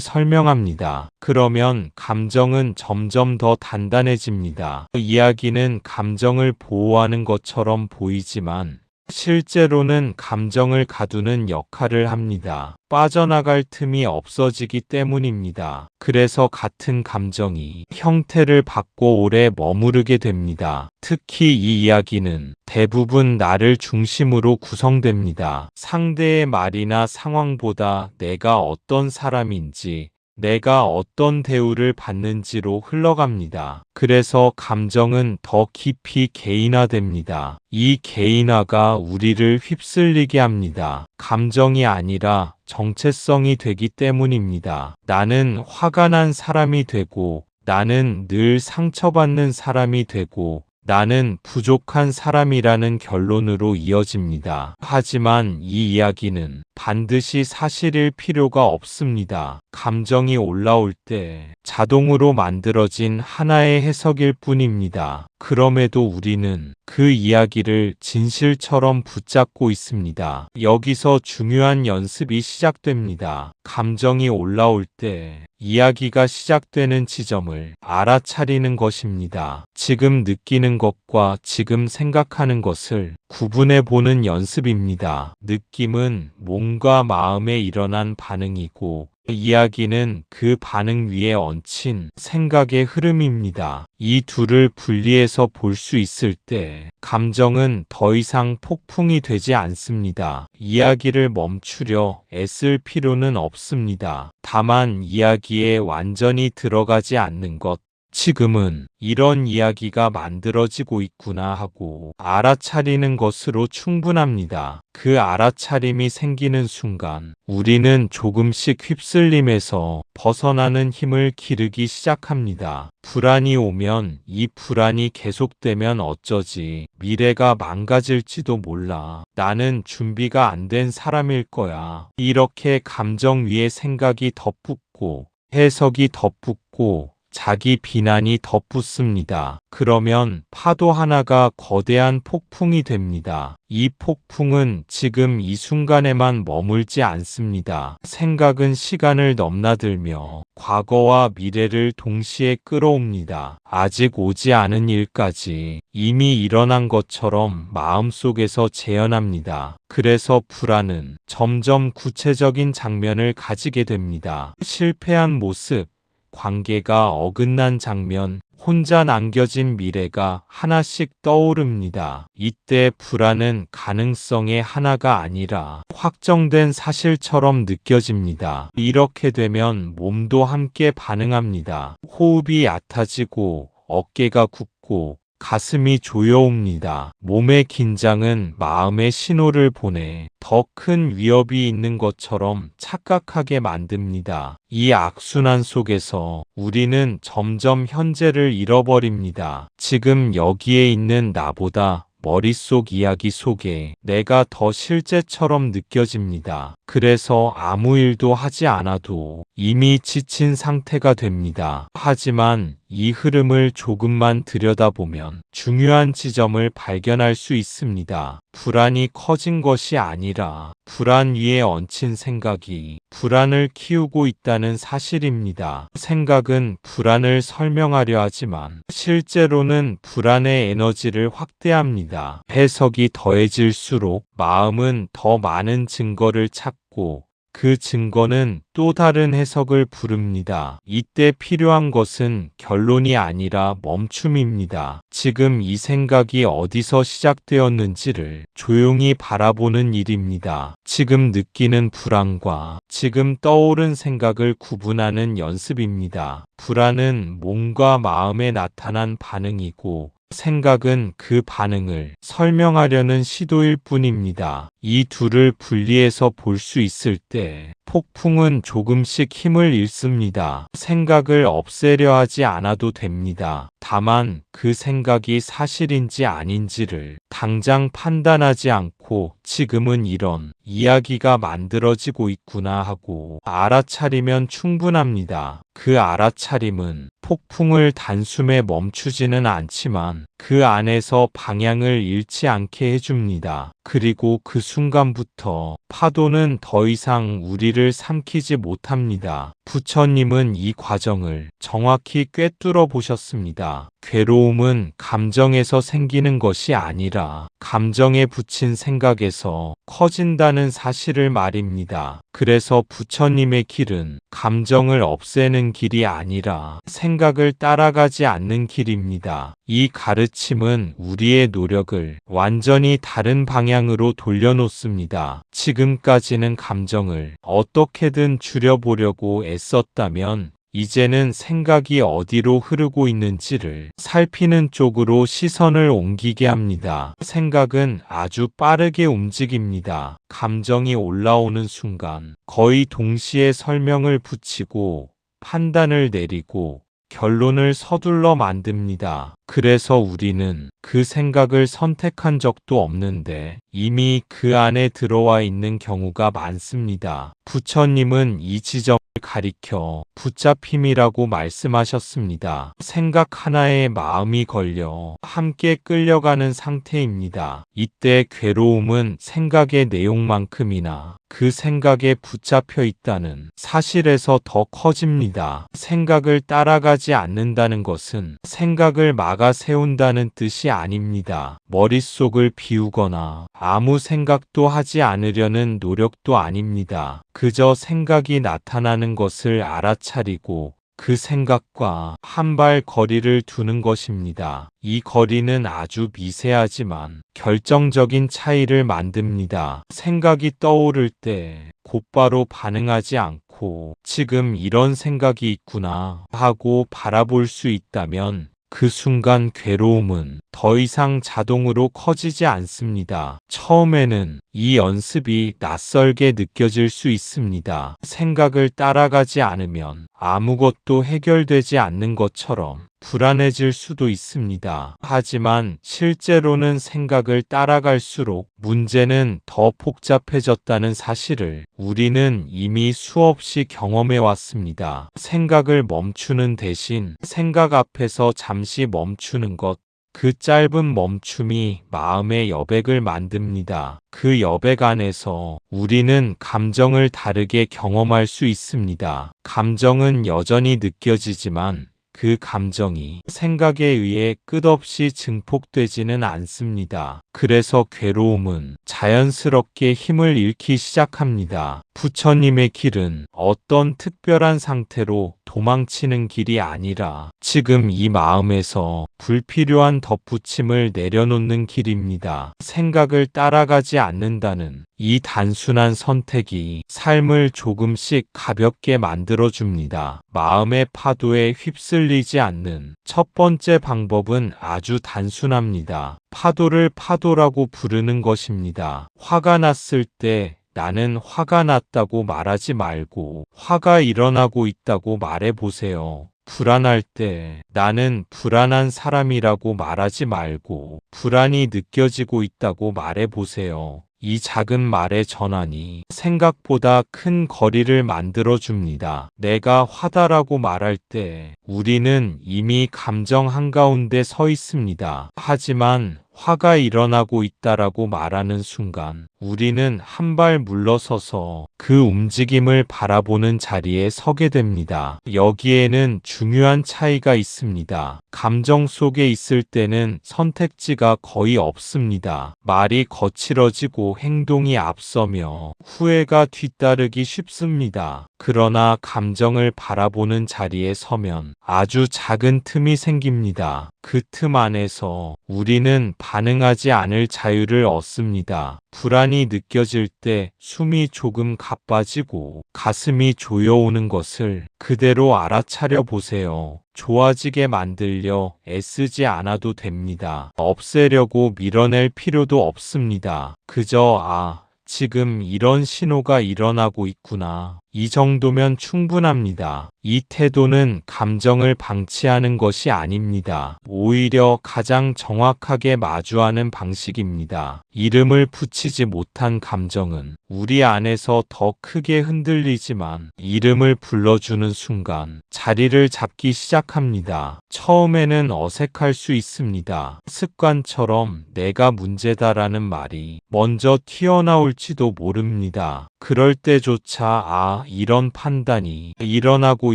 설명합니다. 그러면 감정은 점점 더 단단해집니다. 이야기는 감정을 보호하는 것처럼 보이지만 실제로는 감정을 가두는 역할을 합니다. 빠져나갈 틈이 없어지기 때문입니다. 그래서 같은 감정이 형태를 받고 오래 머무르게 됩니다. 특히 이 이야기는 대부분 나를 중심으로 구성됩니다. 상대의 말이나 상황보다 내가 어떤 사람인지, 내가 어떤 대우를 받는지로 흘러갑니다. 그래서 감정은 더 깊이 개인화됩니다. 이 개인화가 우리를 휩쓸리게 합니다. 감정이 아니라 정체성이 되기 때문입니다. 나는 화가 난 사람이 되고, 나는 늘 상처받는 사람이 되고, 나는 부족한 사람이라는 결론으로 이어집니다. 하지만 이 이야기는 반드시 사실일 필요가 없습니다. 감정이 올라올 때 자동으로 만들어진 하나의 해석일 뿐입니다. 그럼에도 우리는 그 이야기를 진실처럼 붙잡고 있습니다. 여기서 중요한 연습이 시작됩니다. 감정이 올라올 때 이야기가 시작되는 지점을 알아차리는 것입니다. 지금 느끼는 것과 지금 생각하는 것을 구분해 보는 연습입니다. 느낌은 몸과 마음에 일어난 반응이고, 이야기는 그 반응 위에 얹힌 생각의 흐름입니다. 이 둘을 분리해서 볼 수 있을 때 감정은 더 이상 폭풍이 되지 않습니다. 이야기를 멈추려 애쓸 필요는 없습니다. 다만 이야기에 완전히 들어가지 않는 것, 지금은 이런 이야기가 만들어지고 있구나 하고 알아차리는 것으로 충분합니다. 그 알아차림이 생기는 순간 우리는 조금씩 휩쓸림에서 벗어나는 힘을 기르기 시작합니다. 불안이 오면 이 불안이 계속되면 어쩌지? 미래가 망가질지도 몰라. 나는 준비가 안 된 사람일 거야. 이렇게 감정 위에 생각이 덧붙고 해석이 덧붙고 자기 비난이 덧붙습니다. 그러면 파도 하나가 거대한 폭풍이 됩니다. 이 폭풍은 지금 이 순간에만 머물지 않습니다. 생각은 시간을 넘나들며 과거와 미래를 동시에 끌어옵니다. 아직 오지 않은 일까지 이미 일어난 것처럼 마음속에서 재현합니다. 그래서 불안은 점점 구체적인 장면을 가지게 됩니다. 실패한 모습, 관계가 어긋난 장면, 혼자 남겨진 미래가 하나씩 떠오릅니다. 이때 불안은 가능성의 하나가 아니라 확정된 사실처럼 느껴집니다. 이렇게 되면 몸도 함께 반응합니다. 호흡이 얕아지고 어깨가 굳고 가슴이 조여옵니다. 몸의 긴장은 마음의 신호를 보내 더 큰 위협이 있는 것처럼 착각하게 만듭니다. 이 악순환 속에서 우리는 점점 현재를 잃어버립니다. 지금 여기에 있는 나보다 머릿속 이야기 속에 내가 더 실제처럼 느껴집니다. 그래서 아무 일도 하지 않아도 이미 지친 상태가 됩니다. 하지만 이 흐름을 조금만 들여다보면 중요한 지점을 발견할 수 있습니다. 불안이 커진 것이 아니라 불안 위에 얹힌 생각이 불안을 키우고 있다는 사실입니다. 생각은 불안을 설명하려 하지만 실제로는 불안의 에너지를 확대합니다. 해석이 더해질수록 마음은 더 많은 증거를 찾고 그 증거는 또 다른 해석을 부릅니다. 이때 필요한 것은 결론이 아니라 멈춤입니다. 지금 이 생각이 어디서 시작되었는지를 조용히 바라보는 일입니다. 지금 느끼는 불안과 지금 떠오른 생각을 구분하는 연습입니다. 불안은 몸과 마음에 나타난 반응이고 생각은 그 반응을 설명하려는 시도일 뿐입니다. 이 둘을 분리해서 볼 수 있을 때 폭풍은 조금씩 힘을 잃습니다. 생각을 없애려 하지 않아도 됩니다. 다만 그 생각이 사실인지 아닌지를 당장 판단하지 않고 지금은 이런 이야기가 만들어지고 있구나 하고 알아차리면 충분합니다. 그 알아차림은 폭풍을 단숨에 멈추지는 않지만 그 안에서 방향을 잃지 않게 해줍니다. 그리고 그 순간부터 파도는 더 이상 우리를 삼키지 못합니다. 부처님은 이 과정을 정확히 꿰뚫어 보셨습니다. 괴로움은 감정에서 생기는 것이 아니라 감정에 붙인 생각에서 커진다는 사실을 말입니다. 그래서 부처님의 길은 감정을 없애는 길이 아니라 생각을 따라가지 않는 길입니다. 이 가르침은 우리의 노력을 완전히 다른 방향으로 돌려놓습니다. 지금까지는 감정을 어떻게든 줄여보려고 애썼다면 이제는 생각이 어디로 흐르고 있는지를 살피는 쪽으로 시선을 옮기게 합니다. 생각은 아주 빠르게 움직입니다. 감정이 올라오는 순간 거의 동시에 설명을 붙이고 판단을 내리고 결론을 서둘러 만듭니다. 그래서 우리는 그 생각을 선택한 적도 없는데 이미 그 안에 들어와 있는 경우가 많습니다. 부처님은 이 지점을 가리켜 붙잡힘이라고 말씀하셨습니다. 생각 하나에 마음이 걸려 함께 끌려가는 상태입니다. 이때 괴로움은 생각의 내용만큼이나 그 생각에 붙잡혀 있다는 사실에서 더 커집니다. 생각을 따라가지 않는다는 것은 생각을 막아 세운다는 뜻이 아닙니다. 머릿속을 비우거나 아무 생각도 하지 않으려는 노력도 아닙니다. 그저 생각이 나타나는 것을 알아차리고 그 생각과 한 발 거리를 두는 것입니다. 이 거리는 아주 미세하지만 결정적인 차이를 만듭니다. 생각이 떠오를 때 곧바로 반응하지 않고 지금 이런 생각이 있구나 하고 바라볼 수 있다면 그 순간 괴로움은 더 이상 자동으로 커지지 않습니다. 처음에는 이 연습이 낯설게 느껴질 수 있습니다. 생각을 따라가지 않으면 아무것도 해결되지 않는 것처럼 불안해질 수도 있습니다. 하지만 실제로는 생각을 따라갈수록 문제는 더 복잡해졌다는 사실을 우리는 이미 수없이 경험해 왔습니다. 생각을 멈추는 대신 생각 앞에서 잠시 멈추는 것, 그 짧은 멈춤이 마음의 여백을 만듭니다. 그 여백 안에서 우리는 감정을 다르게 경험할 수 있습니다. 감정은 여전히 느껴지지만 그 감정이 생각에 의해 끝없이 증폭되지는 않습니다. 그래서 괴로움은 자연스럽게 힘을 잃기 시작합니다. 부처님의 길은 어떤 특별한 상태로 도망치는 길이 아니라 지금 이 마음에서 불필요한 덧붙임을 내려놓는 길입니다. 생각을 따라가지 않는다는 이 단순한 선택이 삶을 조금씩 가볍게 만들어줍니다. 마음의 파도에 휩쓸리지 않는 첫 번째 방법은 아주 단순합니다. 파도를 파도라고 부르는 것입니다. 화가 났을 때 나는 화가 났다고 말하지 말고 화가 일어나고 있다고 말해보세요. 불안할 때 나는 불안한 사람이라고 말하지 말고 불안이 느껴지고 있다고 말해보세요. 이 작은 말의 전환이 생각보다 큰 거리를 만들어줍니다. 내가 화다라고 말할 때 우리는 이미 감정 한가운데 서 있습니다. 하지만 화가 일어나고 있다라고 말하는 순간 우리는 한 발 물러서서 그 움직임을 바라보는 자리에 서게 됩니다. 여기에는 중요한 차이가 있습니다. 감정 속에 있을 때는 선택지가 거의 없습니다. 말이 거칠어지고 행동이 앞서며 후회가 뒤따르기 쉽습니다. 그러나 감정을 바라보는 자리에 서면 아주 작은 틈이 생깁니다. 그 틈 안에서 우리는 반응하지 않을 자유를 얻습니다. 불안이 느껴질 때 숨이 조금 가빠지고 가슴이 조여오는 것을 그대로 알아차려 보세요. 좋아지게 만들려 애쓰지 않아도 됩니다. 없애려고 밀어낼 필요도 없습니다. 그저 지금 이런 신호가 일어나고 있구나. 이 정도면 충분합니다. 이 태도는 감정을 방치하는 것이 아닙니다. 오히려 가장 정확하게 마주하는 방식입니다. 이름을 붙이지 못한 감정은 우리 안에서 더 크게 흔들리지만 이름을 불러주는 순간 자리를 잡기 시작합니다. 처음에는 어색할 수 있습니다. 습관처럼 내가 문제다라는 말이 먼저 튀어나올지도 모릅니다. 그럴 때조차 이런 판단이 일어나고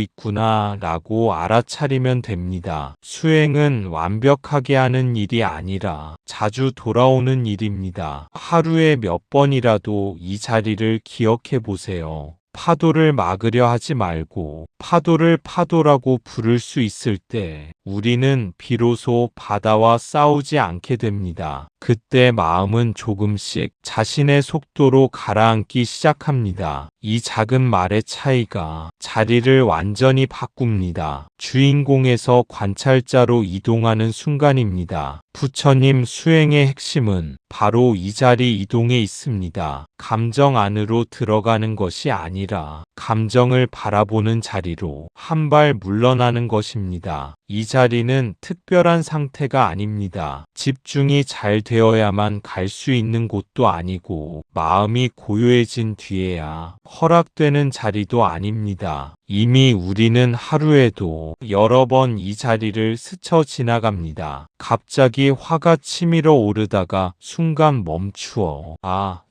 있구나 라고 알아차리면 됩니다. 수행은 완벽하게 하는 일이 아니라 자주 돌아오는 일입니다. 하루에 몇 번이라도 이 자리를 기억해 보세요. 파도를 막으려 하지 말고 파도를 파도라고 부를 수 있을 때 우리는 비로소 바다와 싸우지 않게 됩니다. 그때 마음은 조금씩 자신의 속도로 가라앉기 시작합니다. 이 작은 말의 차이가 자리를 완전히 바꿉니다. 주인공에서 관찰자로 이동하는 순간입니다. 부처님 수행의 핵심은 바로 이 자리 이동에 있습니다. 감정 안으로 들어가는 것이 아니라 감정을 바라보는 자리로 한 발 물러나는 것입니다. 이 자리는 특별한 상태가 아닙니다. 집중이 잘 되어야만 갈 수 있는 곳도 아니고 마음이 고요해진 뒤에야 허락되는 자리도 아닙니다. 이미 우리는 하루에도 여러 번 이 자리를 스쳐 지나갑니다. 갑자기 화가 치밀어 오르다가 순간 멈추어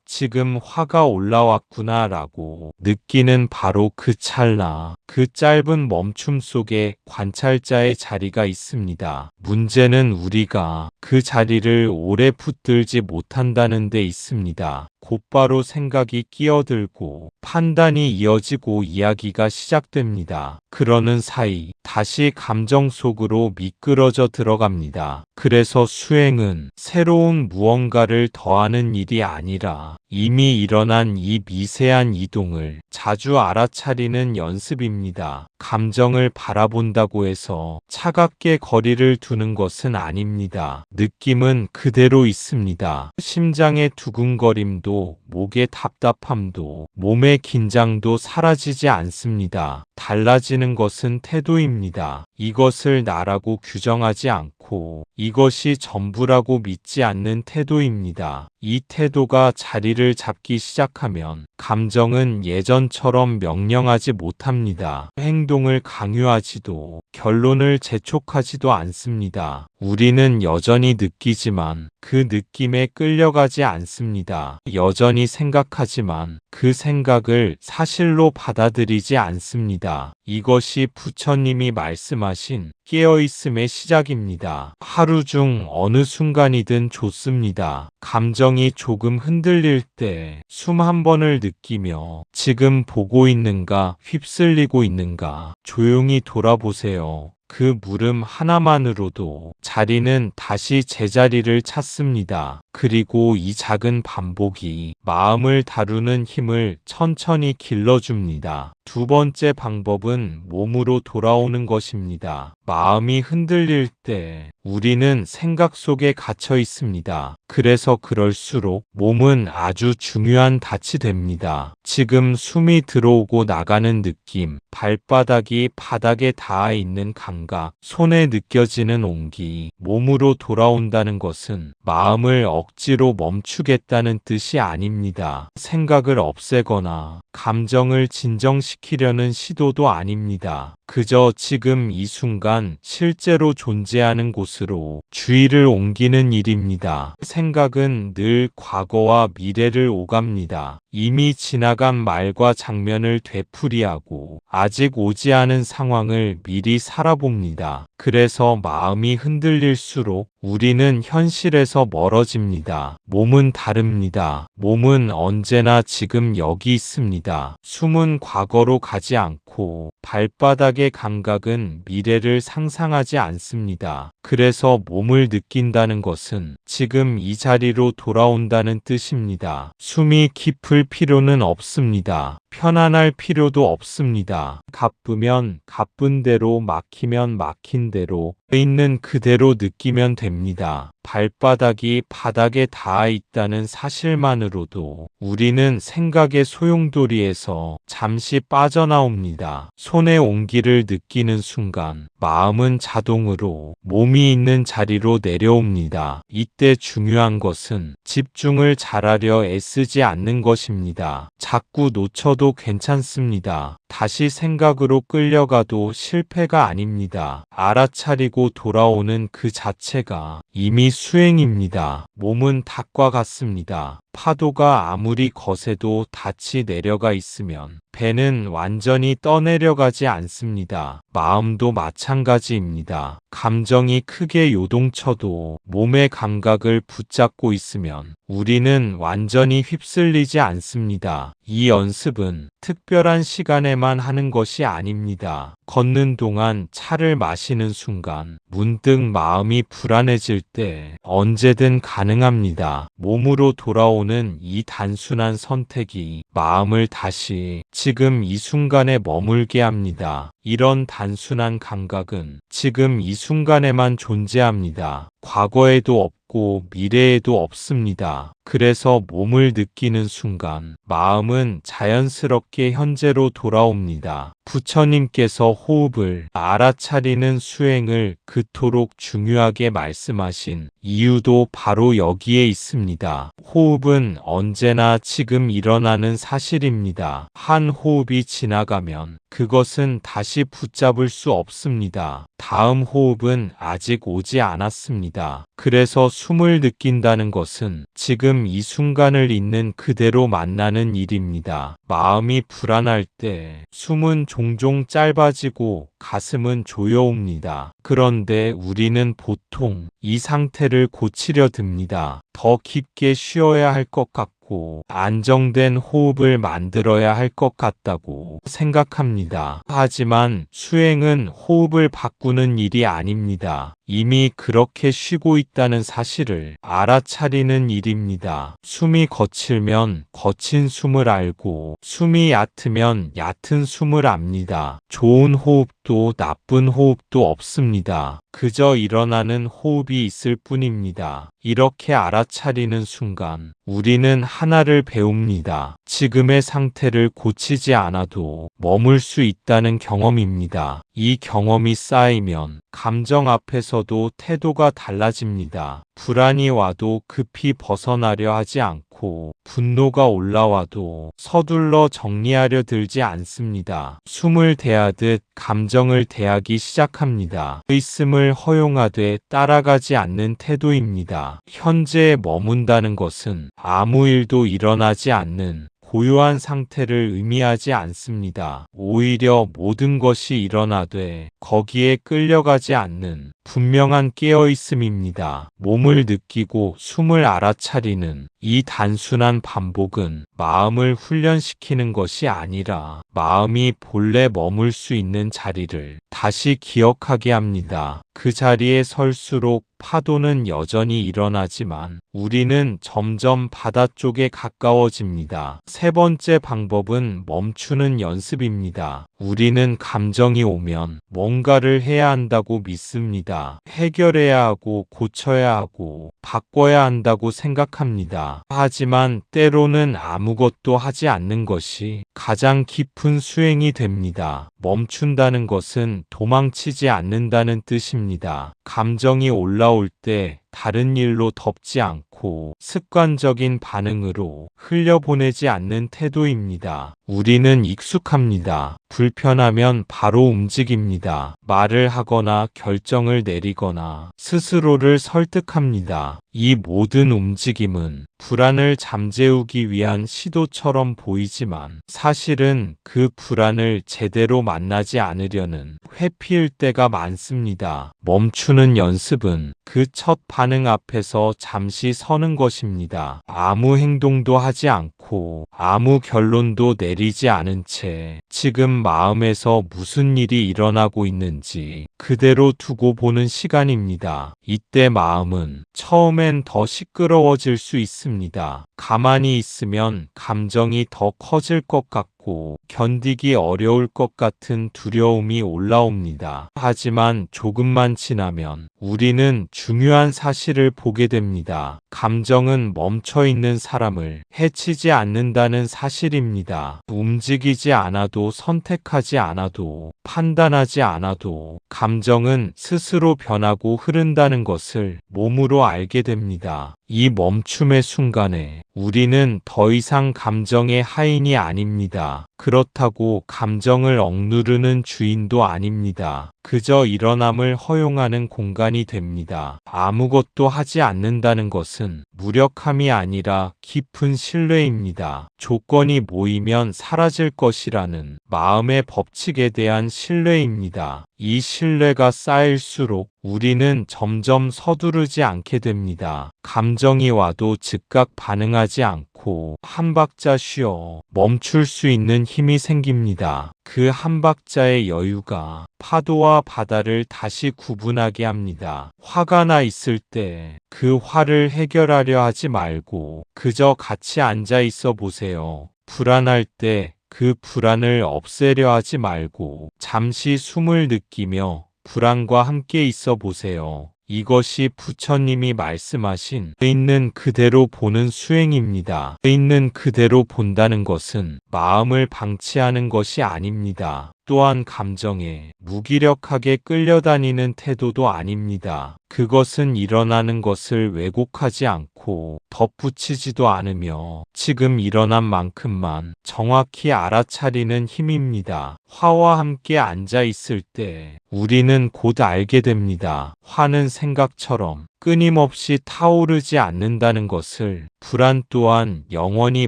지금 화가 올라왔구나 라고 느끼는 바로 그 찰나, 그 짧은 멈춤 속에 관찰자의 자리가 있습니다. 문제는 우리가 그 자리를 오래 붙들지 못한다는 데 있습니다. 곧바로 생각이 끼어들고 판단이 이어지고 이야기가 시작됩니다. 그러는 사이 다시 감정 속으로 미끄러져 들어갑니다. 그래서 수행은 새로운 무언가를 더하는 일이 아니라 이미 일어난 이 미세한 이동을 자주 알아차리는 연습입니다. 감정을 바라본다고 해서 차갑게 거리를 두는 것은 아닙니다. 느낌은 그대로 있습니다. 심장의 두근거림도, 목의 답답함도, 몸의 긴장도 사라지지 않습니다. 달라지는 것은 태도입니다. 이것을 나라고 규정하지 않고 이것이 전부라고 믿지 않는 태도입니다. 이 태도가 자리를 잡기 시작하면 감정은 예전처럼 명령하지 못합니다. 행동을 강요하지도 결론을 재촉하지도 않습니다. 우리는 여전히 느끼지만 그 느낌에 끌려가지 않습니다. 여전히 생각하지만 그 생각을 사실로 받아들이지 않습니다. 이것이 부처님이 말씀하신 깨어있음의 시작입니다. 하루 중 어느 순간이든 좋습니다. 감정이 조금 흔들릴 때 숨 한 번을 느끼며 지금 보고 있는가, 휩쓸리고 있는가 조용히 돌아보세요. 그 물음 하나만으로도 자리는 다시 제자리를 찾습니다. 그리고 이 작은 반복이 마음을 다루는 힘을 천천히 길러줍니다. 두 번째 방법은 몸으로 돌아오는 것입니다. 마음이 흔들릴 때 우리는 생각 속에 갇혀 있습니다. 그래서 그럴수록 몸은 아주 중요한 닻이 됩니다. 지금 숨이 들어오고 나가는 느낌, 발바닥이 바닥에 닿아 있는 감각, 손에 느껴지는 온기, 몸으로 돌아온다는 것은 마음을 억지로 멈추겠다는 뜻이 아닙니다. 생각을 없애거나 감정을 진정시키려는 시도도 아닙니다. 그저 지금 이 순간 실제로 존재하는 곳으로 주의를 옮기는 일입니다. 생각은 늘 과거와 미래를 오갑니다. 이미 지나간 말과 장면을 되풀이하고 아직 오지 않은 상황을 미리 살아봅니다. 그래서 마음이 흔들릴수록 우리는 현실에서 멀어집니다. 몸은 다릅니다. 몸은 언제나 지금 여기 있습니다. 숨은 과거로 가지 않고 발바닥의 감각은 미래를 상상하지 않습니다. 그래서 몸을 느낀다는 것은 지금 이 자리로 돌아온다는 뜻입니다. 숨이 깊을 필요는 없습니다. 편안할 필요도 없습니다. 가쁘면 가쁜 대로, 막히면 막힌 대로, 있는 그대로 느끼면 됩니다. 발바닥이 바닥에 닿아 있다는 사실만으로도 우리는 생각의 소용돌이에서 잠시 빠져나옵니다. 손의 온기를 느끼는 순간 마음은 자동으로 몸이 있는 자리로 내려옵니다. 이때 중요한 것은 집중을 잘하려 애쓰지 않는 것입니다. 자꾸 놓쳐도 괜찮습니다. 다시 생각으로 끌려가도 실패가 아닙니다. 알아차리고 돌아오는 그 자체가 이미 수행입니다. 몸은 닭과 같습니다. 파도가 아무리 거세도 닻이 내려가 있으면 배는 완전히 떠내려가지 않습니다. 마음도 마찬가지입니다. 감정이 크게 요동쳐도 몸의 감각을 붙잡고 있으면 우리는 완전히 휩쓸리지 않습니다. 이 연습은 특별한 시간에만 하는 것이 아닙니다. 걷는 동안, 차를 마시는 순간, 문득 마음이 불안해질 때 언제든 가능합니다. 몸으로 돌아오는 이 단순한 선택이 마음을 다시 지금 이 순간에 머물게 합니다. 이런 단순한 감각은 지금 이 순간에만 존재합니다. 과거에도 없고 미래에도 없습니다. 그래서 몸을 느끼는 순간 마음은 자연스럽게 현재로 돌아옵니다. 부처님께서 호흡을 알아차리는 수행을 그토록 중요하게 말씀하신 이유도 바로 여기에 있습니다. 호흡은 언제나 지금 일어나는 사실입니다. 한 호흡이 지나가면 그것은 다시 붙잡을 수 없습니다. 다음 호흡은 아직 오지 않았습니다. 그래서 숨을 느낀다는 것은 지금 이 순간을 있는 그대로 만나는 일입니다. 마음이 불안할 때 숨은 종종 짧아지고 가슴은 조여옵니다. 그런데 우리는 보통 이 상태를 고치려 듭니다. 더 깊게 쉬어야 할 것 같고 안정된 호흡을 만들어야 할 것 같다고 생각합니다. 하지만 수행은 호흡을 바꾸는 일이 아닙니다. 이미 그렇게 쉬고 있다는 사실을 알아차리는 일입니다. 숨이 거칠면 거친 숨을 알고 숨이 얕으면 얕은 숨을 압니다. 좋은 호흡도 나쁜 호흡도 없습니다. 그저 일어나는 호흡이 있을 뿐입니다. 이렇게 알아차리는 순간 우리는 하나를 배웁니다. 지금의 상태를 고치지 않아도 머물 수 있다는 경험입니다. 이 경험이 쌓이면 감정 앞에서도 태도가 달라집니다. 불안이 와도 급히 벗어나려 하지 않고 분노가 올라와도 서둘러 정리하려 들지 않습니다. 숨을 대하듯 감정을 대하기 시작합니다. 있음을 허용하되 따라가지 않는 태도입니다. 현재에 머문다는 것은 아무 일도 일어나지 않는 고요한 상태를 의미하지 않습니다. 오히려 모든 것이 일어나되 거기에 끌려가지 않는 분명한 깨어있음입니다. 몸을 느끼고 숨을 알아차리는 이 단순한 반복은 마음을 훈련시키는 것이 아니라 마음이 본래 머물 수 있는 자리를 다시 기억하게 합니다. 그 자리에 설수록 파도는 여전히 일어나지만 우리는 점점 바다 쪽에 가까워집니다. 세 번째 방법은 멈추는 연습입니다. 우리는 감정이 오면 뭔가를 해야 한다고 믿습니다. 해결해야 하고 고쳐야 하고 바꿔야 한다고 생각합니다. 하지만 때로는 아무것도 하지 않는 것이 가장 깊은 수행이 됩니다. 멈춘다는 것은 도망치지 않는다는 뜻입니다. 감정이 올라올 때 다른 일로 덮지 않고 습관적인 반응으로 흘려보내지 않는 태도입니다. 우리는 익숙합니다. 불편하면 바로 움직입니다. 말을 하거나 결정을 내리거나 스스로를 설득합니다. 이 모든 움직임은 불안을 잠재우기 위한 시도처럼 보이지만 사실은 그 불안을 제대로 만나지 않으려는 회피일 때가 많습니다. 멈추는 연습은 그 첫 반응 앞에서 잠시 서는 것입니다. 아무 행동도 하지 않고 아무 결론도 내리지 않은 채 지금 마음에서 무슨 일이 일어나고 있는지 그대로 두고 보는 시간입니다. 이때 마음은 처음엔 더 시끄러워질 수 있습니다. 가만히 있으면 감정이 더 커질 것 같고 견디기 어려울 것 같은 두려움이 올라옵니다. 하지만 조금만 지나면 우리는 중요한 사실을 보게 됩니다. 감정은 멈춰있는 사람을 해치지 않는다는 사실입니다. 움직이지 않아도 선택하지 않아도 판단하지 않아도 감정은 스스로 변하고 흐른다는 것을 몸으로 알게 됩니다. 이 멈춤의 순간에 우리는 더 이상 감정의 하인이 아닙니다. 그렇다고 감정을 억누르는 주인도 아닙니다. 그저 일어남을 허용하는 공간이 됩니다. 아무것도 하지 않는다는 것은 무력함이 아니라 깊은 신뢰입니다. 조건이 모이면 사라질 것이라는 마음의 법칙에 대한 신뢰입니다. 이 신뢰가 쌓일수록 우리는 점점 서두르지 않게 됩니다. 감정이 와도 즉각 반응하지 않고 한 박자 쉬어 멈출 수 있는 힘이 생깁니다. 그 한 박자의 여유가 파도와 바다를 다시 구분하게 합니다. 화가 나 있을 때 그 화를 해결하려 하지 말고 그저 같이 앉아 있어 보세요. 불안할 때 그 불안을 없애려 하지 말고 잠시 숨을 느끼며 불안과 함께 있어 보세요. 이것이 부처님이 말씀하신 있는 그대로 보는 수행입니다. 있는 그대로 본다는 것은 마음을 방치하는 것이 아닙니다. 또한 감정에 무기력하게 끌려다니는 태도도 아닙니다. 그것은 일어나는 것을 왜곡하지 않고 덧붙이지도 않으며 지금 일어난 만큼만 정확히 알아차리는 힘입니다. 화와 함께 앉아 있을 때 우리는 곧 알게 됩니다. 화는 생각처럼 끊임없이 타오르지 않는다는 것을, 불안 또한 영원히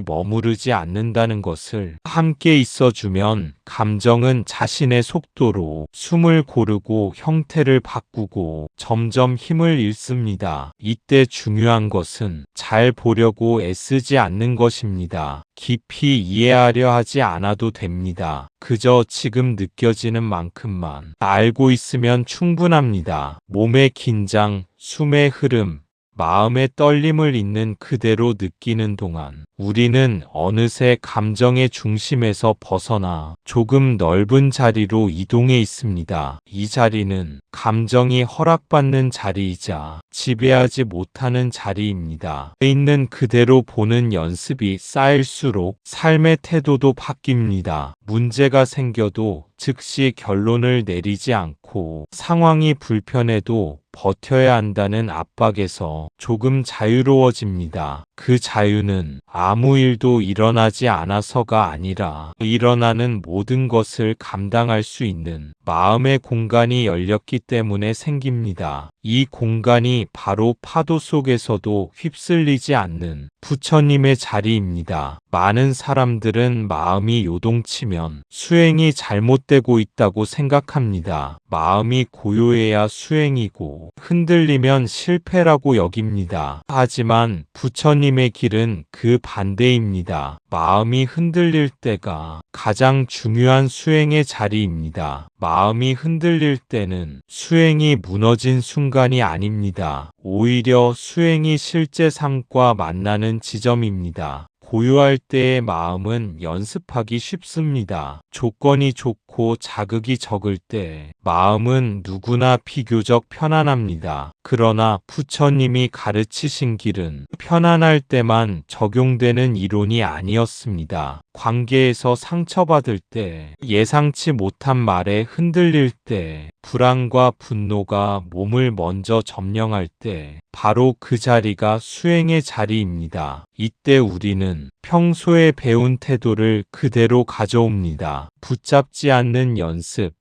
머무르지 않는다는 것을, 함께 있어주면 감정은 자신의 속도로 숨을 고르고 형태를 바꾸고 점점 힘을 잃습니다. 이때 중요한 것은 잘 보려고 애쓰지 않는 것입니다. 깊이 이해하려 하지 않아도 됩니다. 그저 지금 느껴지는 만큼만 알고 있으면 충분합니다. 몸의 긴장, 숨의 흐름, 마음의 떨림을 있는 그대로 느끼는 동안 우리는 어느새 감정의 중심에서 벗어나 조금 넓은 자리로 이동해 있습니다. 이 자리는 감정이 허락받는 자리이자 지배하지 못하는 자리입니다. 있는 그대로 보는 연습이 쌓일수록 삶의 태도도 바뀝니다. 문제가 생겨도 즉시 결론을 내리지 않고 상황이 불편해도 버텨야 한다는 압박에서 조금 자유로워집니다. 그 자유는 아무 일도 일어나지 않아서가 아니라 일어나는 모든 것을 감당할 수 있는 마음의 공간이 열렸기 때문에 생깁니다. 이 공간이 바로 파도 속에서도 휩쓸리지 않는 부처님의 자리입니다. 많은 사람들은 마음이 요동치면 수행이 잘못되고 있다고 생각합니다. 마음이 고요해야 수행이고 흔들리면 실패라고 여깁니다. 하지만 부처님의 길은 그 반대입니다. 마음이 흔들릴 때가 가장 중요한 수행의 자리입니다. 마음이 흔들릴 때는 수행이 무너진 순간이 아닙니다. 오히려 수행이 실제 삶과 만나는 지점입니다. 고요할 때의 마음은 연습하기 쉽습니다. 조건이 좋고 자극이 적을 때 마음은 누구나 비교적 편안합니다. 그러나 부처님이 가르치신 길은 편안할 때만 적용되는 이론이 아니었습니다. 관계에서 상처받을 때, 예상치 못한 말에 흔들릴 때, 불안과 분노가 몸을 먼저 점령할 때, 바로 그 자리가 수행의 자리입니다. 이때 우리는 평소에 배운 태도를 그대로 가져옵니다. 붙잡지 않는 연습,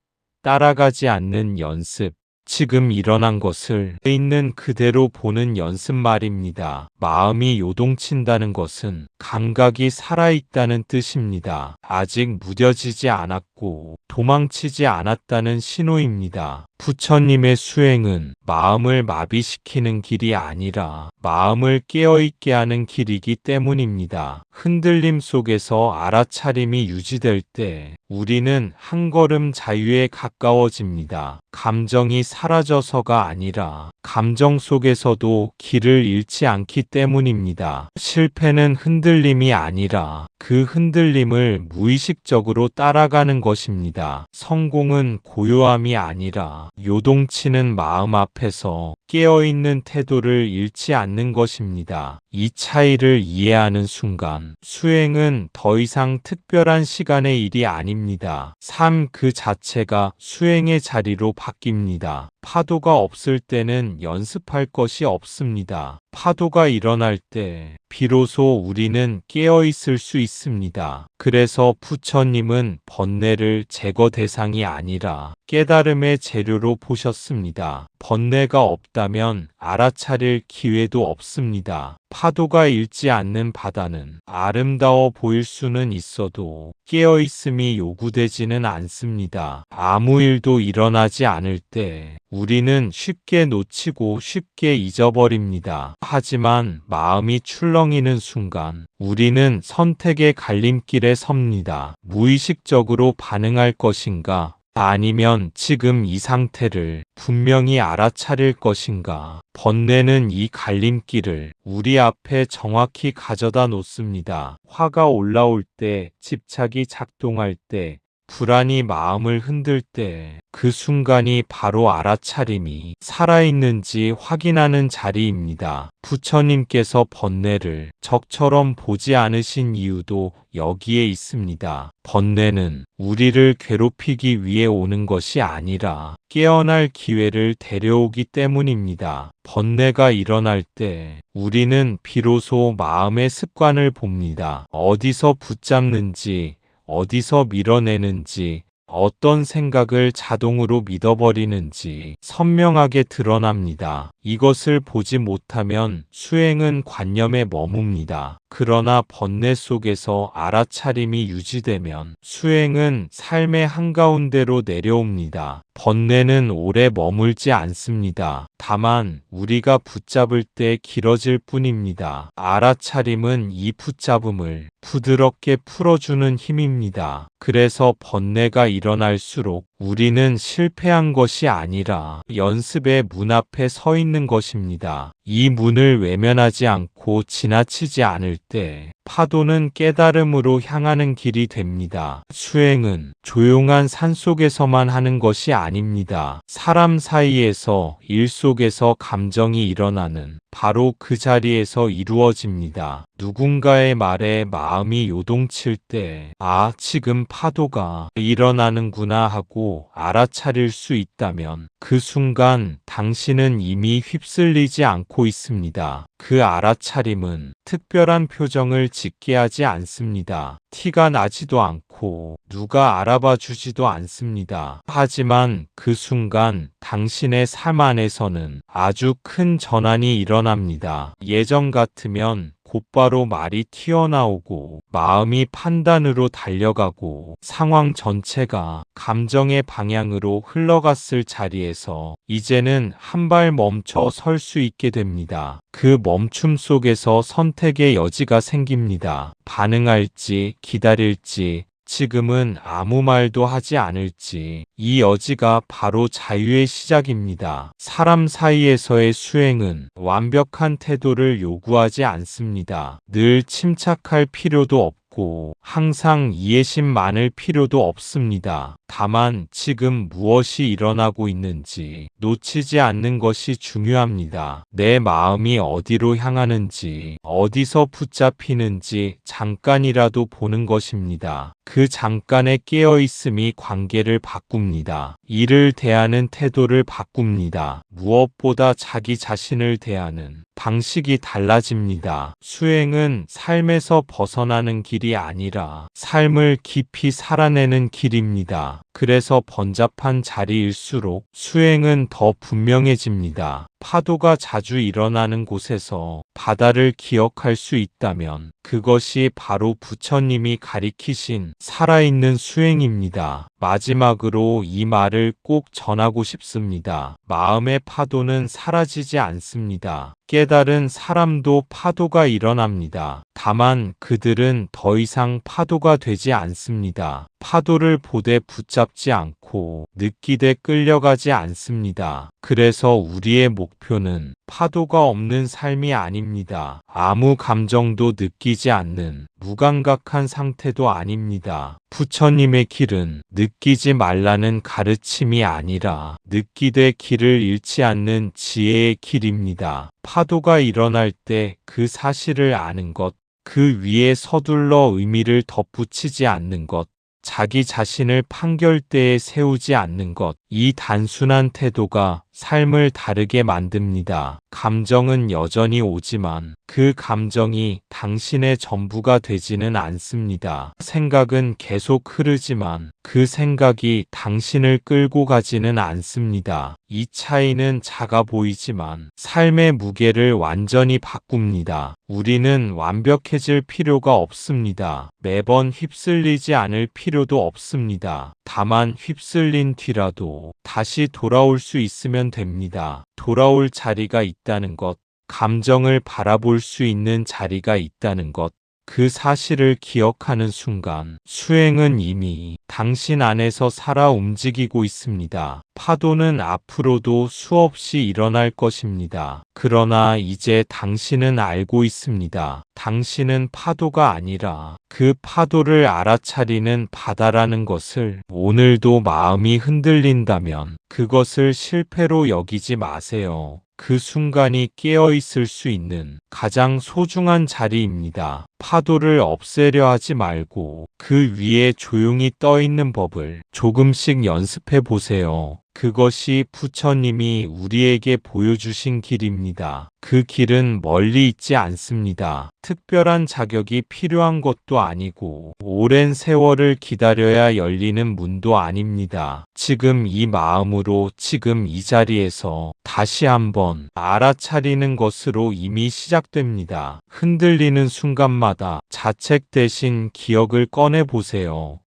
따라가지 않는 연습, 지금 일어난 것을 있는 그대로 보는 연습 말입니다. 마음이 요동친다는 것은 감각이 살아있다는 뜻입니다. 아직 무뎌지지 않았고 도망치지 않았다는 신호입니다. 부처님의 수행은 마음을 마비시키는 길이 아니라 마음을 깨어있게 하는 길이기 때문입니다. 흔들림 속에서 알아차림이 유지될 때 우리는 한 걸음 자유에 가까워집니다. 감정이 사라져서가 아니라 감정 속에서도 길을 잃지 않기 때문입니다. 실패는 흔들림이 아니라 그 흔들림을 무의식적으로 따라가는 것입니다. 성공은 고요함이 아니라 요동치는 마음 앞에서 깨어있는 태도를 잃지 않는 것입니다. 이 차이를 이해하는 순간 수행은 더 이상 특별한 시간의 일이 아닙니다. 삶 그 자체가 수행의 자리로 바뀝니다. 파도가 없을 때는 연습할 것이 없습니다. 파도가 일어날 때 비로소 우리는 깨어 있을 수 있습니다. 그래서 부처님은 번뇌를 제거 대상이 아니라 깨달음의 재료로 보셨습니다. 번뇌가 없다면 알아차릴 기회도 없습니다. 파도가 일지 않는 바다는 아름다워 보일 수는 있어도 깨어있음이 요구되지는 않습니다. 아무 일도 일어나지 않을 때 우리는 쉽게 놓치고 쉽게 잊어버립니다. 하지만 마음이 출렁이는 순간 우리는 선택의 갈림길에 섭니다. 무의식적으로 반응할 것인가? 아니면 지금 이 상태를 분명히 알아차릴 것인가? 번뇌는 이 갈림길을 우리 앞에 정확히 가져다 놓습니다. 화가 올라올 때, 집착이 작동할 때, 불안이 마음을 흔들 때 그 순간이 바로 알아차림이 살아있는지 확인하는 자리입니다. 부처님께서 번뇌를 적처럼 보지 않으신 이유도 여기에 있습니다. 번뇌는 우리를 괴롭히기 위해 오는 것이 아니라 깨어날 기회를 데려오기 때문입니다. 번뇌가 일어날 때 우리는 비로소 마음의 습관을 봅니다. 어디서 붙잡는지, 어디서 밀어내는지, 어떤 생각을 자동으로 믿어버리는지 선명하게 드러납니다. 이것을 보지 못하면 수행은 관념에 머뭅니다. 그러나 번뇌 속에서 알아차림이 유지되면 수행은 삶의 한가운데로 내려옵니다. 번뇌는 오래 머물지 않습니다. 다만 우리가 붙잡을 때 길어질 뿐입니다. 알아차림은 이 붙잡음을 부드럽게 풀어주는 힘입니다. 그래서 번뇌가 일어날수록 우리는 실패한 것이 아니라 연습의 문 앞에 서 있는 것입니다. 이 문을 외면하지 않고 지나치지 않을 때 파도는 깨달음으로 향하는 길이 됩니다. 수행은 조용한 산속에서만 하는 것이 아닙니다. 사람 사이에서, 일 속에서 감정이 일어나는 바로 그 자리에서 이루어집니다. 누군가의 말에 마음이 요동칠 때, 아, 지금 파도가 일어나는구나 하고 알아차릴 수 있다면 그 순간 당신은 이미 휩쓸리지 않고 있습니다. 그 알아차림은 특별한 표정을 짓게 하지 않습니다. 티가 나지도 않고 누가 알아봐 주지도 않습니다. 하지만 그 순간 당신의 삶 안에서는 아주 큰 전환이 일어납니다. 예전 같으면 곧바로 말이 튀어나오고 마음이 판단으로 달려가고 상황 전체가 감정의 방향으로 흘러갔을 자리에서 이제는 한 발 멈춰 설 수 있게 됩니다. 그 멈춤 속에서 선택의 여지가 생깁니다. 반응할지 기다릴지 지금은 아무 말도 하지 않을지 이 여지가 바로 자유의 시작입니다. 사람 사이에서의 수행은 완벽한 태도를 요구하지 않습니다. 늘 침착할 필요도 없고 항상 이해심 많을 필요도 없습니다. 다만 지금 무엇이 일어나고 있는지 놓치지 않는 것이 중요합니다. 내 마음이 어디로 향하는지, 어디서 붙잡히는지 잠깐이라도 보는 것입니다. 그 잠깐의 깨어있음이 관계를 바꿉니다. 일을 대하는 태도를 바꿉니다. 무엇보다 자기 자신을 대하는 방식이 달라집니다. 수행은 삶에서 벗어나는 길이 아니라 삶을 깊이 살아내는 길입니다. 그래서 번잡한 자리일수록 수행은 더 분명해집니다. 파도가 자주 일어나는 곳에서 바다를 기억할 수 있다면 그것이 바로 부처님이 가리키신 살아있는 수행입니다. 마지막으로 이 말을 꼭 전하고 싶습니다. 마음의 파도는 사라지지 않습니다. 깨달은 사람도 파도가 일어납니다. 다만 그들은 더 이상 파도가 되지 않습니다. 파도를 보되 붙잡지 않고 느끼되 끌려가지 않습니다. 그래서 우리의 목표는 파도가 없는 삶이 아닙니다. 아무 감정도 느끼지 않는 무감각한 상태도 아닙니다. 부처님의 길은 느끼지 말라는 가르침이 아니라 느끼되 길을 잃지 않는 지혜의 길입니다. 파도가 일어날 때 그 사실을 아는 것, 그 위에 서둘러 의미를 덧붙이지 않는 것, 자기 자신을 판결대에 세우지 않는 것, 이 단순한 태도가 삶을 다르게 만듭니다. 감정은 여전히 오지만 그 감정이 당신의 전부가 되지는 않습니다. 생각은 계속 흐르지만 그 생각이 당신을 끌고 가지는 않습니다. 이 차이는 작아 보이지만 삶의 무게를 완전히 바꿉니다. 우리는 완벽해질 필요가 없습니다. 매번 휩쓸리지 않을 필요도 없습니다. 다만 휩쓸린 뒤라도 다시 돌아올 수 있으면 됩니다. 돌아올 자리가 있다는 것, 감정을 바라볼 수 있는 자리가 있다는 것, 그 사실을 기억하는 순간 수행은 이미 당신 안에서 살아 움직이고 있습니다. 파도는 앞으로도 수없이 일어날 것입니다. 그러나 이제 당신은 알고 있습니다. 당신은 파도가 아니라 그 파도를 알아차리는 바다라는 것을. 오늘도 마음이 흔들린다면 그것을 실패로 여기지 마세요. 그 순간이 깨어있을 수 있는 가장 소중한 자리입니다. 파도를 없애려 하지 말고 그 위에 조용히 떠 있는 법을 조금씩 연습해 보세요. 그것이 부처님이 우리에게 보여주신 길입니다. 그 길은 멀리 있지 않습니다. 특별한 자격이 필요한 것도 아니고 오랜 세월을 기다려야 열리는 문도 아닙니다. 지금 이 마음으로 지금 이 자리에서 다시 한번 알아차리는 것으로 이미 시작됩니다. 흔들리는 순간마다 자책 대신 기억을 꺼내보세요.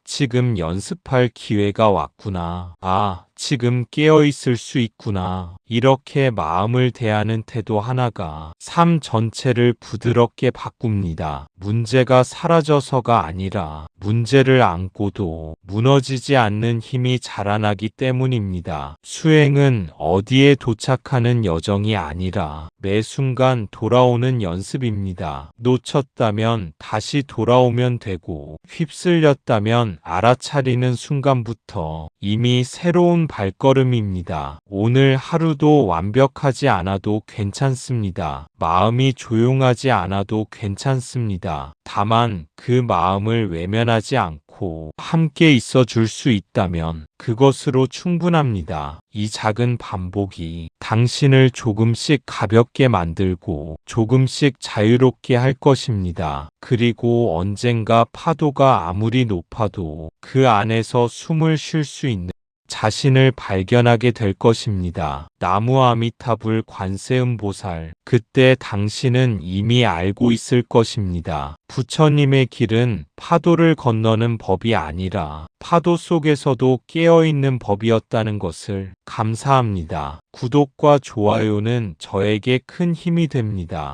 지금 연습할 기회가 왔구나. 지금 깨어있을 수 있구나. 이렇게 마음을 대하는 태도 하나가 삶 전체를 부드럽게 바꿉니다. 문제가 사라져서가 아니라 문제를 안고도 무너지지 않는 힘이 자라나기 때문입니다. 수행은 어디에 도착하는 여정이 아니라 매 순간 돌아오는 연습입니다. 놓쳤다면 다시 돌아오면 되고 휩쓸렸다면 알아차리는 순간부터 이미 새로운 발걸음입니다. 오늘 하루도 완벽하지 않아도 괜찮습니다. 마음이 조용하지 않아도 괜찮습니다. 다만 그 마음을 외면하지 않고 함께 있어 줄 수 있다면 그것으로 충분합니다. 이 작은 반복이 당신을 조금씩 가볍게 만들고 조금씩 자유롭게 할 것입니다. 그리고 언젠가 파도가 아무리 높아도 그 안에서 숨을 쉴 수 있는 자신을 발견하게 될 것입니다. 나무 아미타불 관세음보살, 그때 당신은 이미 알고 있을 것입니다. 부처님의 길은 파도를 건너는 법이 아니라 파도 속에서도 깨어있는 법이었다는 것을. 감사합니다. 구독과 좋아요는 저에게 큰 힘이 됩니다.